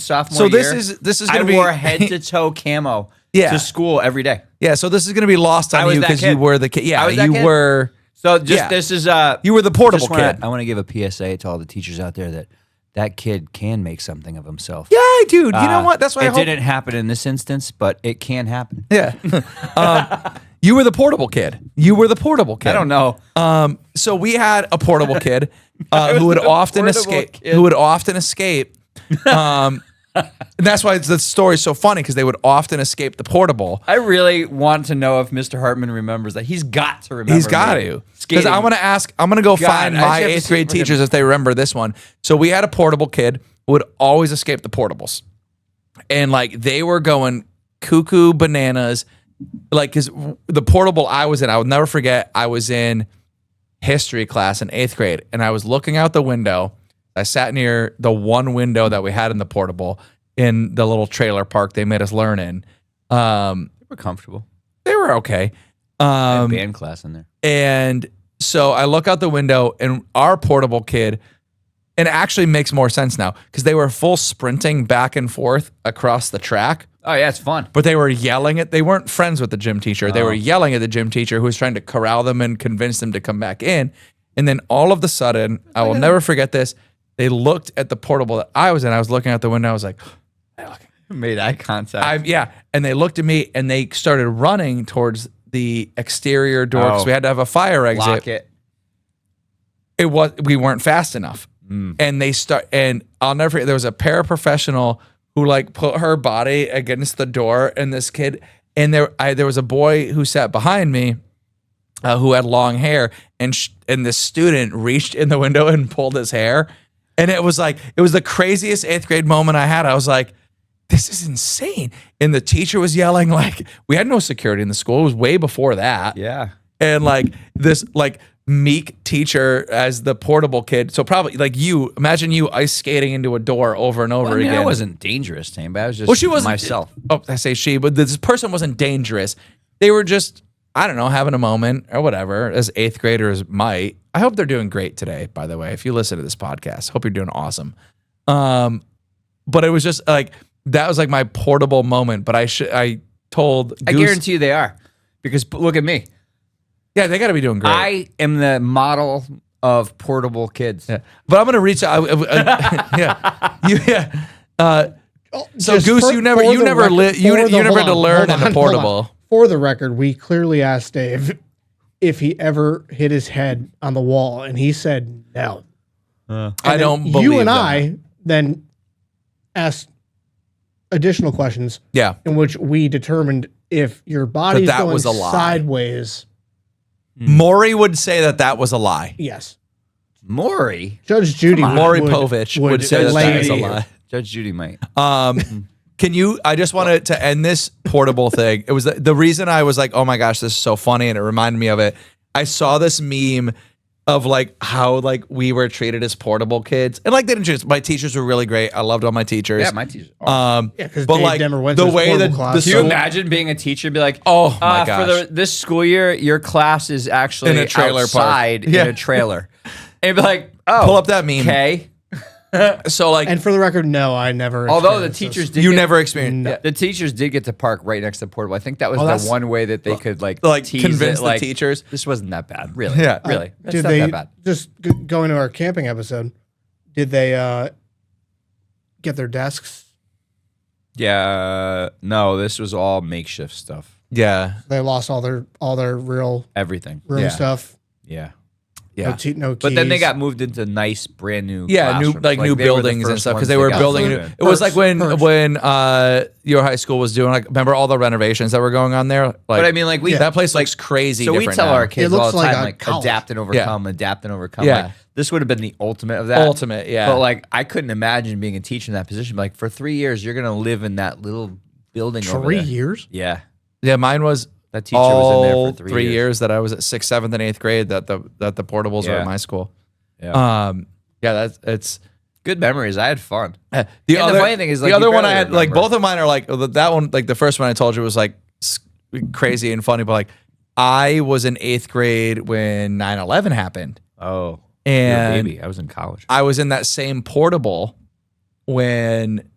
sophomore so year. this is gonna I be wore head to toe camo to school every day. Yeah, so this is gonna be lost on you because you were the kid. Yeah, you were. So this is you were the portable kid. I want to give a PSA to all the teachers out there that kid can make something of himself. Yeah, dude. You know what? That's why it didn't happen in this instance, but it can happen. Yeah. You were the portable kid. I don't know. So we had a portable kid who would often escape. And that's why the story's so funny because they would often escape the portable. I really want to know if Mr. Hartman remembers that. He's got to remember. He's got to. Because I want to ask, I'm going to go find my eighth grade teachers if they remember this one. So we had a portable kid who would always escape the portables. And like they were going cuckoo bananas. Like, because the portable I was in, I will never forget, I was in history class in eighth grade and I was looking out the window. I sat near the one window that we had in the portable in the little trailer park they made us learn in. They were comfortable. They were okay. Band class in there. And so I look out the window and our portable kid, and it actually makes more sense now because they were full sprinting back and forth across the track. Oh, yeah, it's fun. But they were yelling they weren't friends with the gym teacher. They were yelling at the gym teacher who was trying to corral them and convince them to come back in. And then all of a sudden, I will never forget this. They looked at the portable that I was in. I was looking out the window. I was like, made eye contact. And they looked at me and they started running towards the exterior door because we had to have a fire exit. Lock it. We weren't fast enough. And I'll never forget, there was a paraprofessional who like put her body against the door, and this kid, and there was a boy who sat behind me who had long hair, and this student reached in the window and pulled his hair. And it was the craziest eighth grade moment I had. I was like, this is insane. And the teacher was yelling, like, we had no security in the school. It was way before that. Yeah. And like this, like, meek teacher as the portable kid. So probably like imagine you ice skating into a door over and over again. I wasn't dangerous, Tame, but I was just she wasn't, myself. Oh, I say she, but this person wasn't dangerous. They were just, I don't know, having a moment or whatever, as eighth graders might. I hope they're doing great today, by the way. If you listen to this podcast, hope you're doing awesome. But it was just like, that was like my portable moment. But I told Goose, I guarantee you they are. Because look at me. Yeah, they got to be doing great. I am the model of portable kids. Yeah. But I'm going to reach out. So Goose, you never had to learn in the portable. For the record, we clearly asked Dave if he ever hit his head on the wall, and he said no. I don't believe you and that. I then asked additional questions. Yeah. In which we determined if your body is that going was a lie. sideways. Maury would say that was a lie. Yes. Maury? Judge Judy Maury Povich would say that was a lie. Judge Judy might. I just wanted to end this portable thing. It was the reason I was like, oh my gosh, this is so funny. And it reminded me of it. I saw this meme of like how like we were treated as portable kids. And like they didn't just, my teachers were really great. I loved all my teachers. Yeah, my teachers. Because Dave like Demmer went the to his way portable that class. Do you imagine being a teacher and be like, oh my gosh. For this school year, your class is actually in a trailer outside park. in a trailer. And be like, oh. Pull up that meme. Okay. So like, And for the record, no, I never. Although the experienced teachers this. did you get- never experienced. No. The teachers did get to park right next to the portable. I think that was that's- the one way that they could like tease convince it, the like, teachers. This wasn't that bad, really. Yeah. really. That's Did not they that bad. just go into our camping episode? Did they get their desks? Yeah, no, this was all makeshift stuff. Yeah. They lost all their real Everything. room yeah. stuff. Yeah. Yeah. No keys. But then they got moved into nice, brand new. Yeah, new classrooms. new they were the buildings and first stuff because ones they that were got building. moved It in. was like when Perks. your high school was doing like remember all the renovations that were going on there. Like, But I mean, like that place looks crazy. So we different tell now. our kids It all looks the like time, a like college. adapt and overcome, adapt and overcome. Yeah. Like, this would have been the ultimate of that. Ultimate, yeah. But like, I couldn't imagine being a teacher in that position. Like for 3 years, you're gonna live in that little building. over 3 there. years. Yeah, Yeah, mine was that teacher was in there for 3 3 years. years that I was at 6th, 7th, and 8th grade. That the portables were Yeah. at my school. Yeah. Yeah, it's Good memories. I had fun. the And the funny thing is, like, the other you one I barely had like remember. both of mine are like that one like the first one I told you was like crazy and funny, but like I was in 8th grade when 9/11 happened, Oh, you're a and baby. I was in college. I was in that same portable when,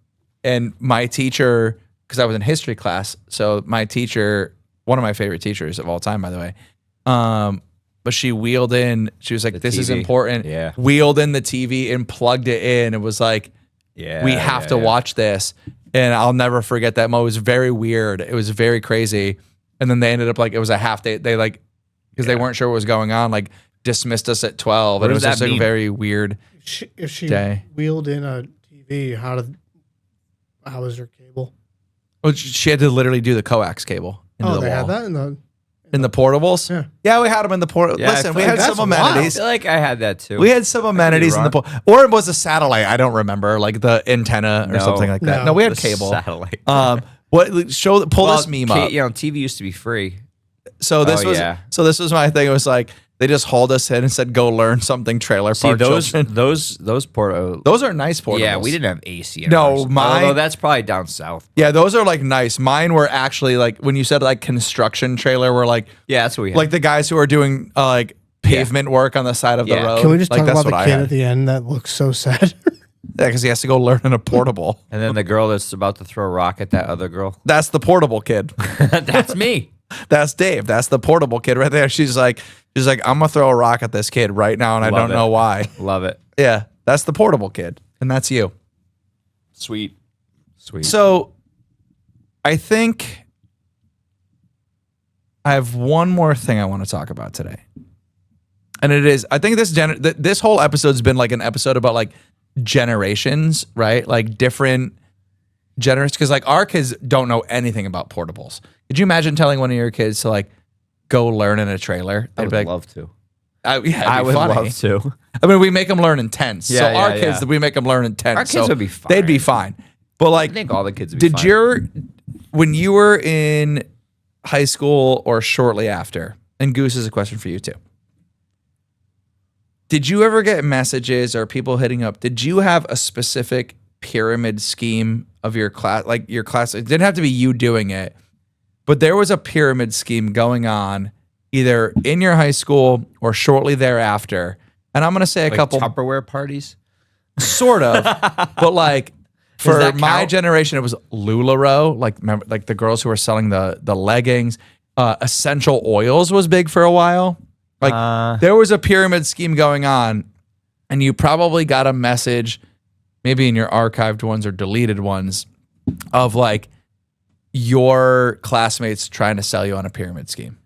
and my teacher, because I was in history class, so my teacher, one of my favorite teachers of all time, by the way, but she wheeled in, she was like, The this is TV. important. Yeah. Wheeled in the TV and plugged it in. It was like, Yeah, we have to watch this. And I'll never forget that moment. It was very weird. It was very crazy. And then they ended up like, it was a half day. They like, because they weren't sure what was going on, like dismissed us at 12. What and it does was just that like a mean? very weird. If she Day. wheeled in a TV, how was her cable? Well, she had to literally do the coax cable into the They wall. had that In the portables? Yeah. We had them in the portable. Yeah, I Listen, feel we like had that's some wild. I amenities. feel like I had that too. We had some amenities in the wrong. or it was a satellite. I don't remember, like the antenna or No. something like that. No. No, we had The cable. satellite. Pull this meme up. You know, TV used to be free. So this Oh, was yeah. this was my thing. It was like they just hauled us in and said, "Go learn something." Trailer See, park those children. portables. Those are nice portables. Yeah, we didn't have AC. In No, ours. mine- Although that's probably down south. Yeah, those are like nice. Mine were actually like when you said like construction trailer, were like Yeah, that's what we had. like the guys who are doing like pavement work on the side of the Yeah. road. Can we just like, talk that's about the what I kid had. at the end that looks so sad? Yeah, because he has to go learn in a portable. and then the girl that's about to throw a rock at that other girl. That's the portable kid. That's me. That's Dave. That's the portable kid right there. She's like, I'm gonna throw a rock at this kid right now, and I Love don't it. know why. Love it. Yeah, that's the portable kid, and that's you. Sweet. So, I think I have one more thing I want to talk about today, and it is I think this whole episode's been like an episode about like generations, right? Like different generations, because like our kids don't know anything about portables. Could you imagine telling one of your kids to like go learn in a trailer? I They'd would be like, love to. yeah, it'd I be would funny. love to. I mean, we make them learn in tents. Yeah, so yeah, our kids, yeah. we make them learn in tents. Our kids so would be They'd be fine. fine. But like, I think all the kids would be did fine. when you were in high school or shortly after, and Goose is a question for you too. Did you ever get messages or people hitting up? Did you have a specific pyramid scheme of your class? Like your class, it didn't have to be you doing it, but there was a pyramid scheme going on either in your high school or shortly thereafter. And I'm going to say a Like couple, Tupperware parties? sort of, but like for that my count? generation, it was LuLaRoe. Like remember, like the girls who were selling the leggings. Essential oils was big for a while. Like there was a pyramid scheme going on, and you probably got a message, maybe in your archived ones or deleted ones, of like your classmates trying to sell you on a pyramid scheme.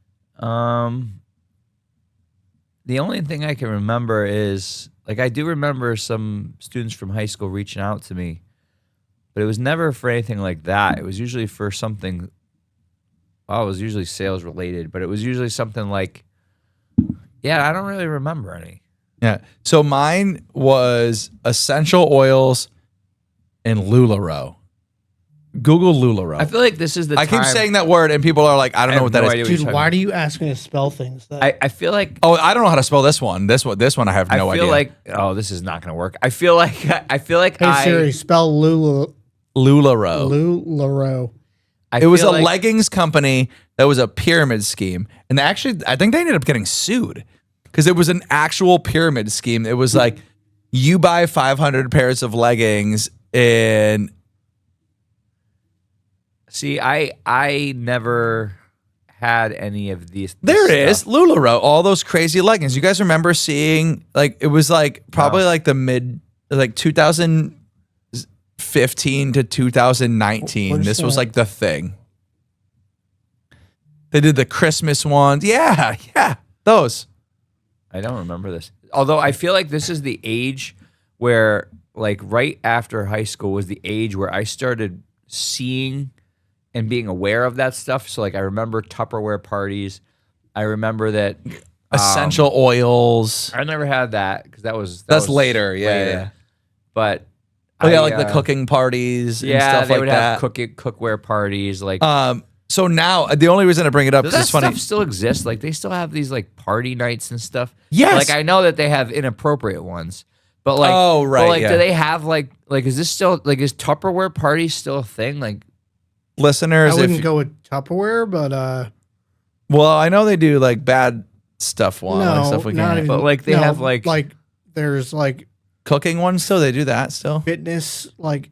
The only thing I can remember is like I do remember some students from high school reaching out to me, but it was never for anything like that. It was usually for something. Well, it was usually sales related, but it was usually something like, yeah, I don't really remember any. Yeah. So mine was essential oils and LuLaRoe. Google LuLaRoe. I feel like this is the I time. keep saying that word, and people are like, I don't know what that no is. idea what you're Dude, talking why about. do you ask me to spell things? I feel like Oh, I don't know how to spell this one. This one I have no I feel idea. like this is not gonna work. I feel like Hey Siri, spell LuLaRoe. LuLaRoe. It was a leggings company that was a pyramid scheme. And actually, I think they ended up getting sued because it was an actual pyramid scheme. It was like you buy 500 pairs of leggings and See, I never had any of these. there it this is, stuff. LuLaRoe, all those crazy leggings. You guys remember seeing like it was like probably like the mid like 2015 to 2019. Where's This was that? like the thing. They did the Christmas ones. Yeah, those. I don't remember this. Although I feel like this is the age where, like, right after high school was the age where I started seeing and being aware of that stuff. So, like, I remember Tupperware parties. I remember that Essential oils. I never had that because that's was later. Yeah. But like the cooking parties. And stuff they like would that. have cookware parties. Like, So now the only reason I bring it up does is that it's funny. stuff still exist? Like, they still have these like party nights and stuff. Yes. Like, I know that they have inappropriate ones, but like, Oh, right, But like, yeah. do they have like is this still like is Tupperware parties still a thing? Like, Listeners, I wouldn't go with Tupperware, but well, I know they do like bad stuff. Like no, stuff we not can't. even, But, like, they have, like- there's like Cooking ones still. They do that still. fitness like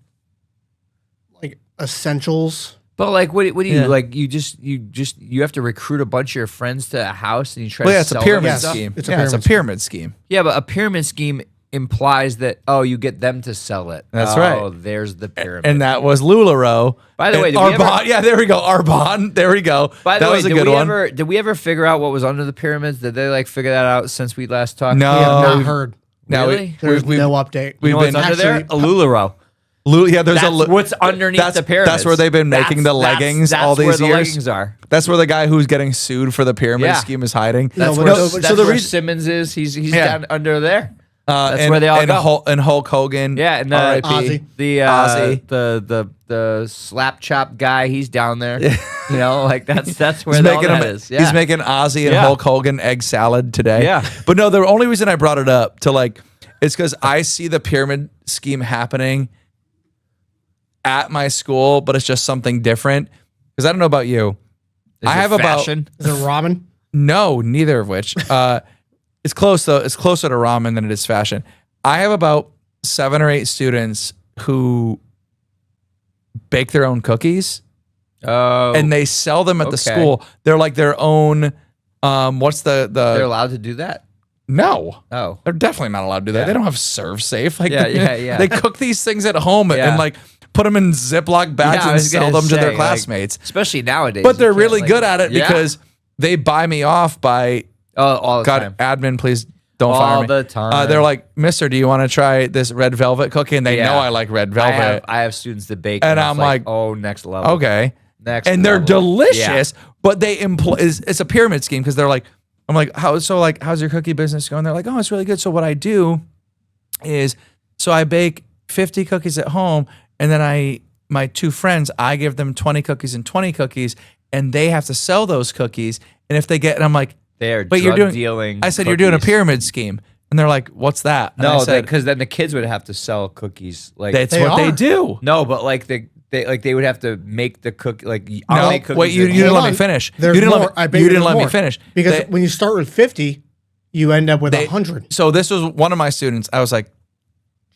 essentials. but like, what do you Yeah. like? You have to recruit a bunch of your friends to a house and you try Well, to yeah, it's a sell pyramid them stuff? scheme. It's a It's a pyramid pyramid scheme. Yeah, but a pyramid scheme implies that you get them to sell it. That's Oh, right. there's the pyramid. And that was LuLaRoe. By the And way, did we ever- Arbonne. Yeah, there we go. Arbonne. There we go. By the that way, was a did good we one. did we ever figure out what was under the pyramids? Did they like figure that out since we last talked? No. We have not we've- heard. No, Really? There's we've- no update. we've You know what's been- under there? A Actually, LuLaRoe. Yeah, there's That's what's underneath the pyramids. That's where they've been making the leggings all these That's where the years. leggings are. That's where the guy who's getting sued for the pyramid Yeah. scheme is hiding. That's No, where, but- that's so the where reason- Simmons is. He's Yeah. down under there. That's and, where they all and go. And Hulk Hogan. Yeah, and R.I.P. Ozzy. the Ozzy. the slap chop guy, he's down there. You know, like that's where He's all making that him, is. Yeah. He's making Ozzy and Yeah. Hulk Hogan egg salad today. Yeah. But no, the only reason I brought it up to like, it's because I see the pyramid scheme happening at my school, but it's just something different. Because I don't know about you. Is I it have fashion? Is it ramen? No, neither of which. It's close though. It's closer to ramen than it is fashion. I have about 7 or 8 students who bake their own cookies Oh, and they sell them at the okay. school. They're like their own. What's they're the? allowed to do that. No, Oh, they're definitely not allowed to do that. Yeah. They don't have serve safe. Like Yeah. They cook these things at home Yeah. and like put them in Ziploc bags Yeah, I and was sell gonna them to say, their like, classmates. especially nowadays. But you they're can't, really like- good at it Yeah. because they buy me off by all the God, time. admin, please don't All fire me. the time. They're like, Mister, do you want to try this red velvet cookie? And they Yeah. know I like red velvet. I have students that bake, And it's I'm like, oh, next level. Okay. Next And they're level. delicious, but they it's a pyramid scheme because they're like, I'm like, how's your cookie business going? They're like, oh, it's really good. So what I do is, so I bake 50 cookies at home, and then my 2 friends, I give them 20 cookies and 20 cookies, and they have to sell those cookies. And if they get, and I'm like, They're but drug you're doing, dealing. I said, you're doing a cookies. pyramid scheme. And they're like, what's that? And I No, said, because then the kids would have to sell cookies. Like that's They what they are. do. no, but like they would have to make the cookie. Like I'll No, make cookies wait, you at didn't home. let Hold me on. finish. There's You didn't more. let I me, bet you you didn't there's let me more. finish. Because They- when you start with 50, you end up with they- 100. So this was one of my students. I was like,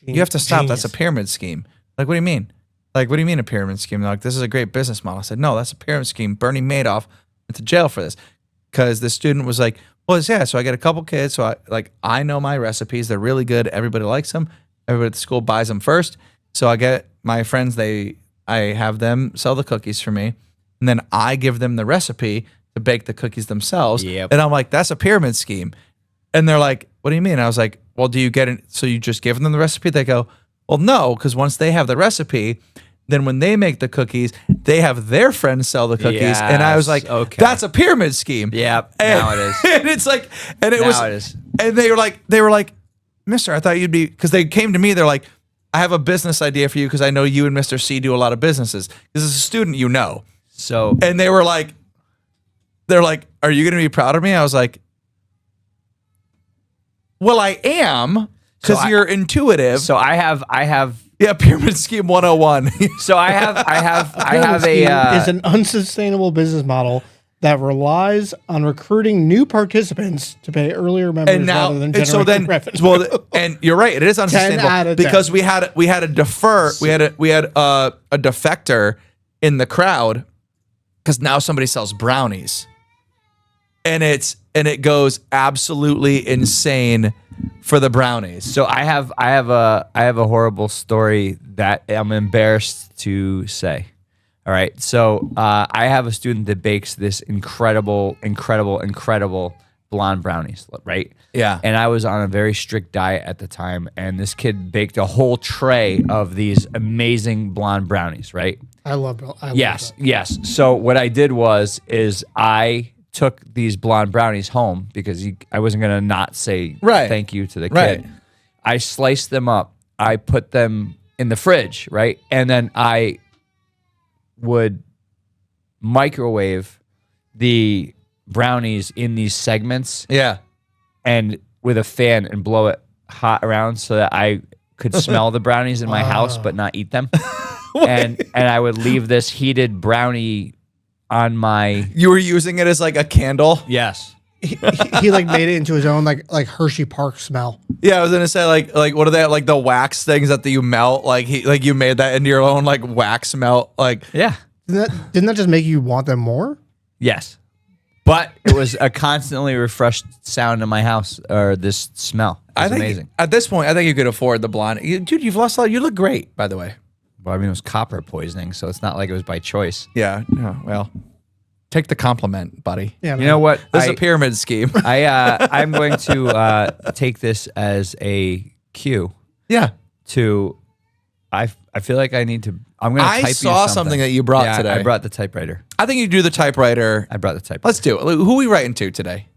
you have to stop. That's a Genius. pyramid scheme. Like, what do you mean? Like, what do you mean a pyramid scheme? They're like, this is a great business model. I said, no, that's a pyramid scheme. Bernie Madoff went to jail for this because the student was like, well, yeah. So I get a couple kids. So I know my recipes. They're really good. Everybody likes them. Everybody at the school buys them first. So I get my friends. I have them sell the cookies for me, and then I give them the recipe to bake the cookies themselves. Yep. And I'm like, that's a pyramid scheme. And they're like, what do you mean? I was like, well, do you get it? So you just give them the recipe? They go, well, no, because once they have the recipe, then when they make the cookies, they have their friends sell the cookies. And I was like, Yes, okay. that's a pyramid scheme. Yep, And, now it is. And it's like, and it Now was, it is. and they were like, Mister, I thought you'd be, because they came to me, they're like, I have a business idea for you because I know you and Mr. C do a lot of businesses. This is a student you know. So And they're like, are you going to be proud of me? I was like, well, I am because So I- you're intuitive. so I have Yeah, pyramid scheme 101. so I have Pyramid scheme a is an unsustainable business model that relies on recruiting new participants to pay earlier members and now, rather than and so then, generating revenue. well, and you're right, it is unsustainable out of 10. because we had a defer, we had a defector in the crowd because now somebody sells brownies, and it goes absolutely insane for the brownies. So I have a horrible story that I'm embarrassed to say. All right. So I have a student that bakes this incredible blonde brownies, right? Yeah. And I was on a very strict diet at the time, and this kid baked a whole tray of these amazing blonde brownies, right? I love Yes, that. yes. So what I did is I took these blonde brownies home because I wasn't gonna not say Right. thank you to the Right. kid. I sliced them up. I put them in the fridge, right? And then I would microwave the brownies in these segments Yeah. and with a fan and blow it hot around so that I could smell the brownies in my house but not eat them. and I would leave this heated brownie on my You were using it as like a candle. yes. He like made it into his own like Hershey Park smell. Yeah, I was gonna say like what are they like the wax things that you melt? Like you made that into your own like wax melt. Like Yeah. Didn't that just make you want them more? Yes. But it was a constantly refreshed sound in my house, or this smell. It I was think amazing. at this point, I think you could afford the blonde. Dude, you've lost a lot. You look great, by the way. Well, I mean, it was copper poisoning, so it's not like it was by choice. Yeah. Well, take the compliment, buddy. Yeah, You know what? This is a pyramid scheme. I'm going to take this as a cue Yeah. to. I feel like I need to. I'm going to. I type saw you something that you brought yeah, today. I brought the typewriter. I think you do the typewriter. I brought the typewriter. Let's do it. Who are we writing to today?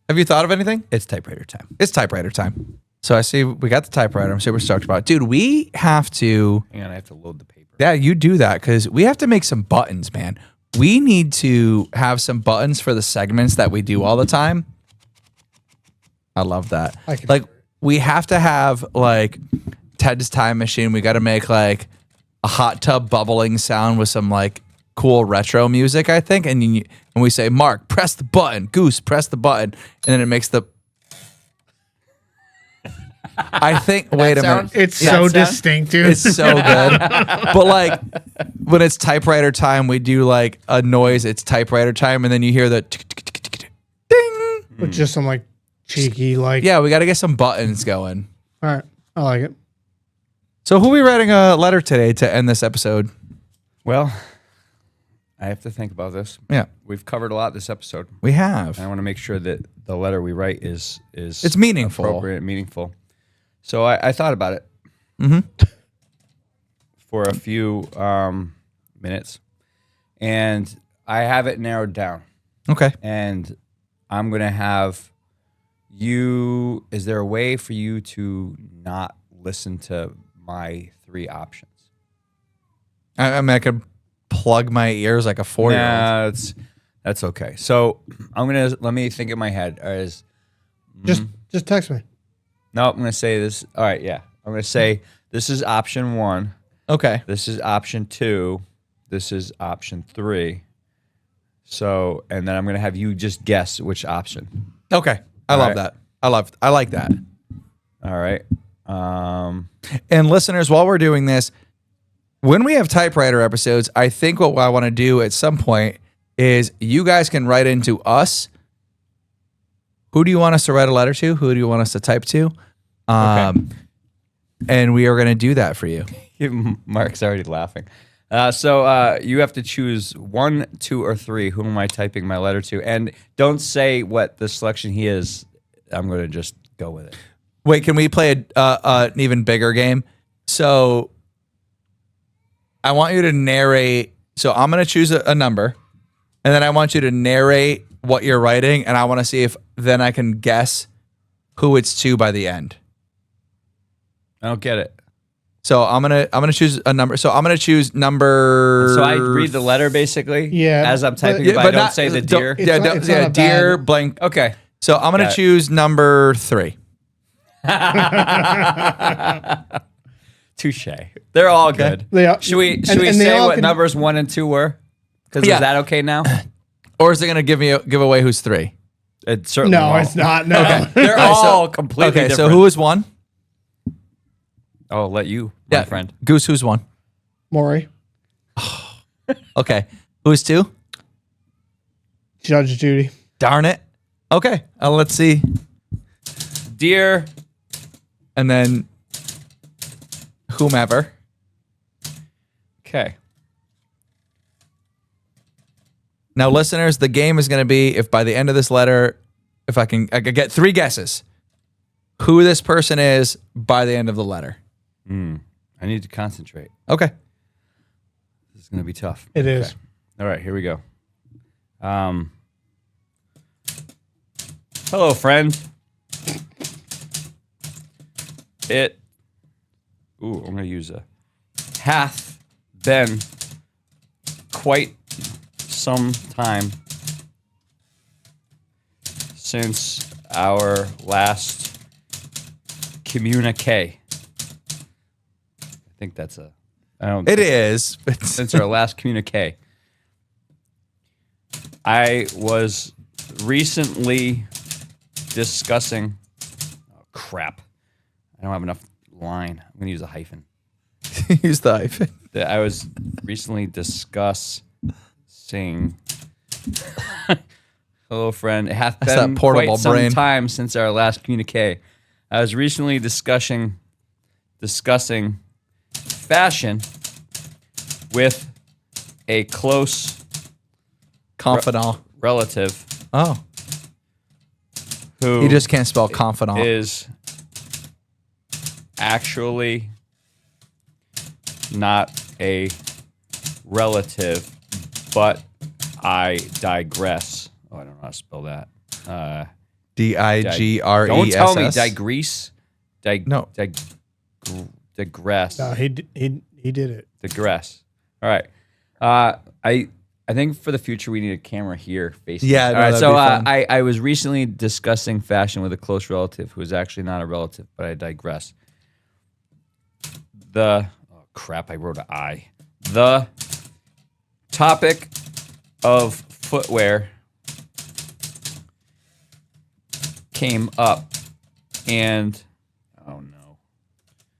Have you thought of anything? It's typewriter time. It's typewriter time. So I see we got the typewriter. I'm super stoked about it. Dude, we have to. Hang on, I have to load the paper. Yeah, you do that because we have to make some buttons, man. We need to have some buttons for the segments that we do all the time. I love that. Like, we have to have like Ted's Time Machine. We got to make like a hot tub bubbling sound with some like cool retro music, I think. And we say, Mark, press the button. Goose, press the button. And then it makes the. I think. Wait a minute. It's so distinct, dude. It's so good. But like when it's typewriter time, we do like a noise. It's typewriter time, and then you hear the ding. With just some like cheeky like. Yeah, we got to get some buttons going. All right, I like it. So who are we writing a letter today to end this episode? Well, I have to think about this. Yeah, We've covered a lot this episode. we have. And I want to make sure that the letter we write is It's meaningful. appropriate, and meaningful. So I thought about it for a few minutes, and I have it narrowed down. Okay. And I'm gonna have you. Is there a way for you to not listen to my three options? I mean, I could plug my ears like a 4-year-old. Nah, that's okay. So let me think in my head. Just text me. No, I'm gonna say this. All right, yeah. I'm gonna say this is option 1. Okay. This is option 2. This is option 3. So, and then I'm gonna have you just guess which option. Okay. I All love right. that. I like that. All right. And listeners, while we're doing this, when we have typewriter episodes, I think what I want to do at some point is you guys can write into us. Who do you want us to write a letter to? Who do you want us to type to? And we are going to do that for you. Mark's already laughing. So you have to choose 1, 2, or 3. Who am I typing my letter to? And don't say what the selection he is. I'm going to just go with it. Wait, can we play an even bigger game? So I want you to narrate. So I'm going to choose a number, and then I want you to narrate what you're writing, and I want to see if then I can guess who it's to by the end. I don't get it. So I'm gonna choose a number. So I'm gonna choose number. So I read the letter basically. Yeah, As I'm typing, but- but I don't say the deer. It's not- it's not a deer bad- blank. Okay. So I'm gonna Got it. choose number 3. Touche. They're all good. They are- Should we and they say all what can- numbers 1 and 2 were? Because Yeah. is that okay now? Or is it gonna give away who's 3? It certainly No, won't. it's not. No. They're all completely Okay, different. so who is 1? I'll let you, my friend. Goose, who's 1? Maury, Okay, who's 2? Judge Judy. Darn it. Okay, let's see. Deer. And then whomever. Okay. Now, listeners, the game is going to be if by the end of this letter if I could get 3 guesses who this person is by the end of the letter. I need to concentrate. Okay. This is going to be tough. It is. All right, here we go. Hello, friend. I'm going to use hath been quite some time since our last communique. I think that's It is. since our last communique. I was recently discussing. Oh, crap. I don't have enough line. I'm going to use a hyphen. Use the hyphen. That I was recently discussing. Hello, friend. It hath That's been that portable quite some brain. time since our last communique. I was recently discussing fashion with a close Confidant. relative Oh. who You just can't spell confidant. is actually not a relative, but I digress. Oh, I don't know how to spell that. Digres. Don't tell me digress. No. Digress. No, he did it. Digress. All right. I think for the future we need a camera here facing. Yeah, us. no, All right. that'd So be fun. I was recently discussing fashion with a close relative who is actually not a relative, but I digress. Oh crap! I wrote an I. The topic of footwear came up, and oh no.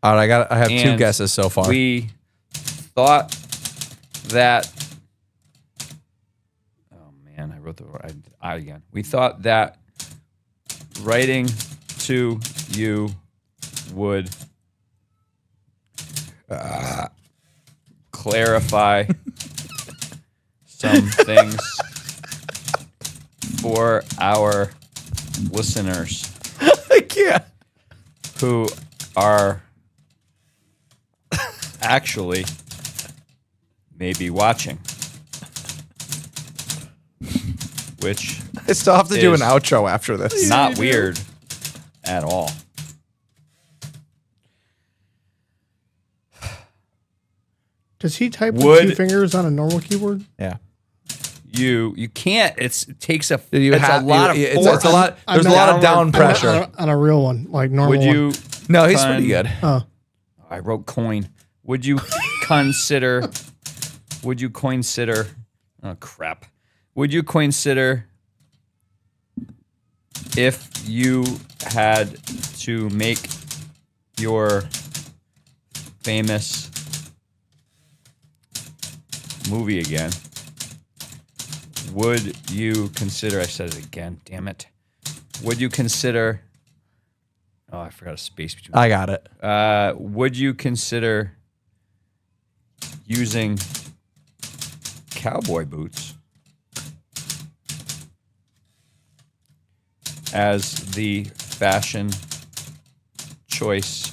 All right, I have 2 And guesses so far. We thought that. Oh man, I wrote the I again. We thought that writing to you would clarify some things for our listeners I can't. who are actually maybe watching. Which I still have to do an is outro after this. not weird at all. Does he type with Would- 2 fingers on a normal keyboard? Yeah. You can't. It takes a. You it's have a lot of. it's force. a lot. I'm There's a not- lot of down downward pressure. On a real one, like normal Would you? No, he's Fun. pretty good. one. Oh, I wrote coin. Would you consider? Would you consider? Oh crap! Would you consider if you had to make your famous movie again? Would you consider? I said it again. Damn it! Would you consider? Oh, I forgot a space between. I got it. Would you consider using cowboy boots as the fashion choice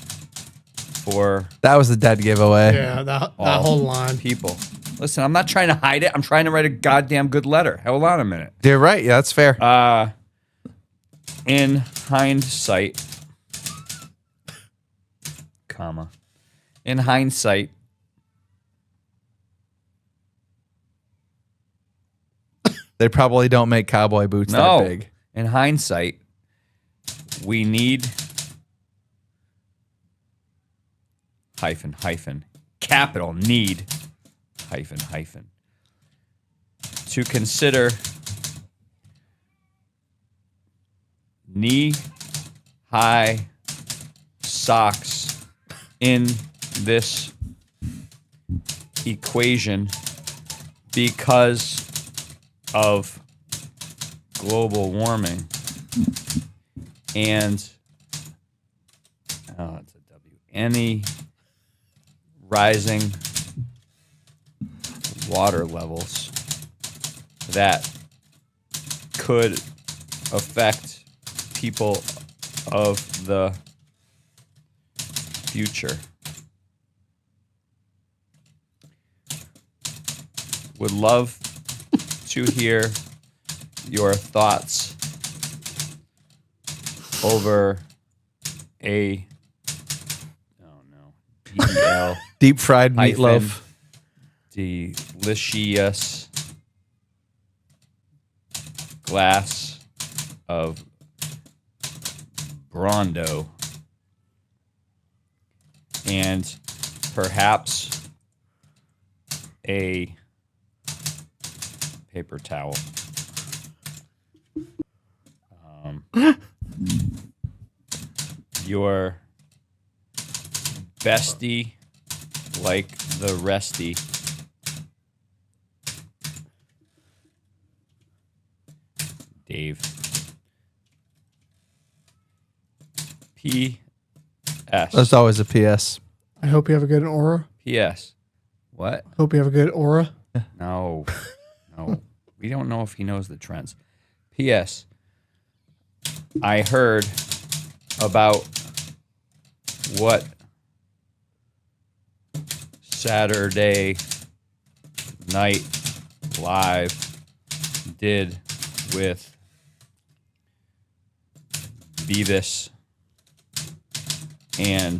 for That was the dead giveaway. yeah, that all whole line. people? Listen, I'm not trying to hide it. I'm trying to write a goddamn good letter. Hold on a minute. You're right. Yeah, that's fair. In hindsight, comma, in hindsight, They probably don't make cowboy boots no, that big. in hindsight, we need capital need to consider knee-high socks in this equation because of global warming and it's a W. Any rising water levels that could affect people of the future would love to hear your thoughts over a DEL Deep fried hyphen meatloaf. delicious glass of Brondo and perhaps a paper towel. Your bestie like the resty. Dave. P.S. That's always a PS. I hope you have a good aura. P.S. What? Hope you have a good aura. No. No. We don't know if he knows the trends. P.S. I heard about what Saturday Night Live did with Beavis and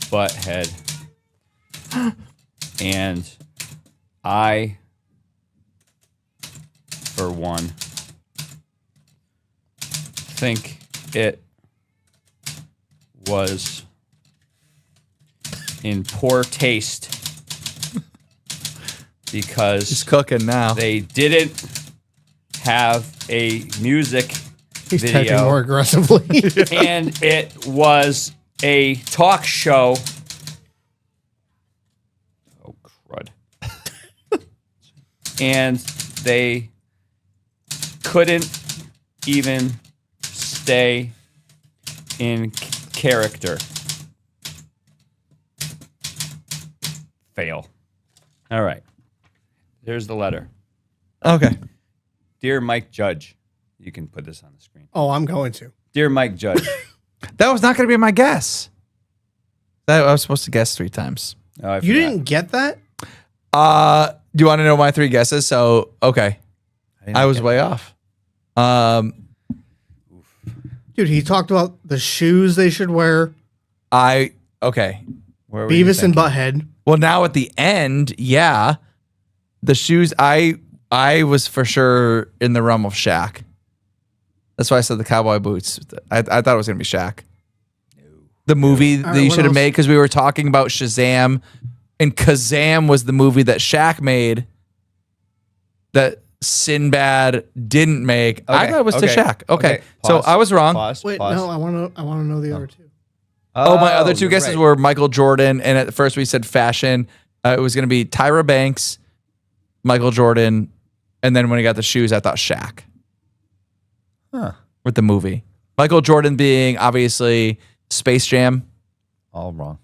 Butthead. And I, for one, think it was in poor taste because He's cooking now. they didn't have a music He's typing more video aggressively. and it was a talk show. Oh, crud. And they couldn't even stay in character. Fail. All right. Here's the letter. Okay. Dear Mike Judge. You can put this on the screen. Oh, I'm going to. Dear Mike Judge. That was not going to be my guess. I was supposed to guess 3 times. Oh, I You forgot. didn't get that? Do you want to know my 3 guesses? So, okay. I was way off. Dude, he talked about the shoes they should wear. Okay. Where were you Beavis and thinking? Butthead. Well, now at the end, yeah. The shoes, I was for sure in the realm of Shaq. That's why I said the cowboy boots. I thought it was going to be Shaq. The movie All that right, you what should have else? made, because we were talking about Shazam, and Kazam was the movie that Shaq made that Sinbad didn't make. I Okay, thought it was to okay, Shaq. Okay. So Pause, I was wrong. Pause, Wait, pause. no, I want to know the other two. Oh, my other 2 you're guesses right. were Michael Jordan, and at first we said fashion. It was going to be Tyra Banks, Michael Jordan, and then when he got the shoes, I thought Shaq. Huh. With the movie. Michael Jordan being obviously Space Jam. All wrong.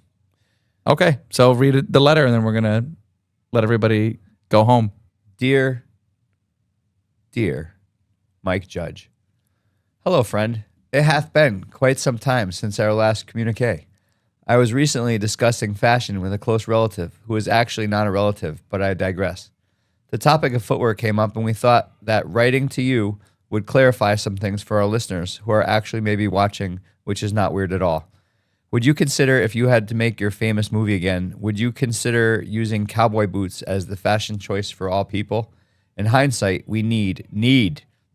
Okay, so read the letter, and then we're going to let everybody go home. Dear Mike Judge. Hello, friend. It hath been quite some time since our last communique. I was recently discussing fashion with a close relative who is actually not a relative, but I digress. The topic of footwear came up, and we thought that writing to you would clarify some things for our listeners who are actually maybe watching, which is not weird at all. Would you consider, if you had to make your famous movie again, would you consider using cowboy boots as the fashion choice for all people? In hindsight, we need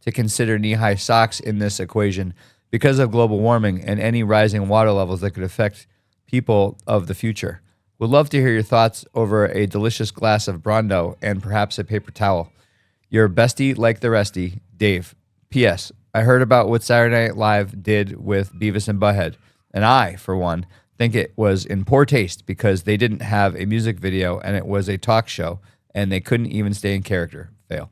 to consider knee-high socks in this equation because of global warming and any rising water levels that could affect people of the future. Would love to hear your thoughts over a delicious glass of Brondo and perhaps a paper towel. Your bestie like the resty, Dave. P.S. I heard about what Saturday Night Live did with Beavis and Butthead, and I, for one, think it was in poor taste because they didn't have a music video and it was a talk show and they couldn't even stay in character. Fail.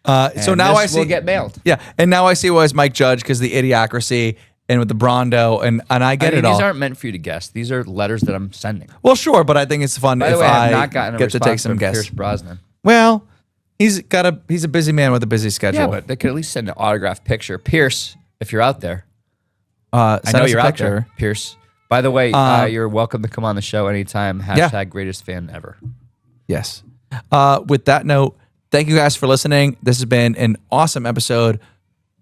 So And now this I see. will get mailed. Yeah, and now I see why it's Mike Judge, because the idiocracy and with the Brondo, and I get it all. These aren't meant for you to guess. These are letters that I'm sending. Well, sure, but I think it's fun By if the way, I I have not gotten a get to response take some from guesses. Pierce Brosnan. Well, he's a busy man with a busy schedule. Yeah, but they could at least send an autographed picture. Pierce, if you're out there. Send I know us a you're out picture. there, Pierce. By the way, you're welcome to come on the show anytime. # greatest fan ever. Yes. With that note, thank you guys for listening. This has been an awesome episode.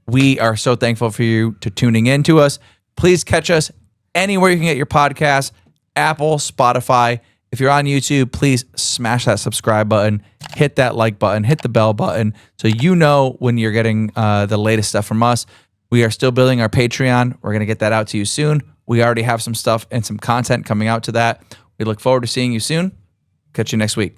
We are so thankful for you to tuning in to us. Please catch us anywhere you can get your podcasts, Apple, Spotify. If you're on YouTube, please smash that subscribe button, hit that like button, hit the bell button so you know when you're getting the latest stuff from us. We are still building our Patreon. We're going to get that out to you soon. We already have some stuff and some content coming out to that. We look forward to seeing you soon. Catch you next week.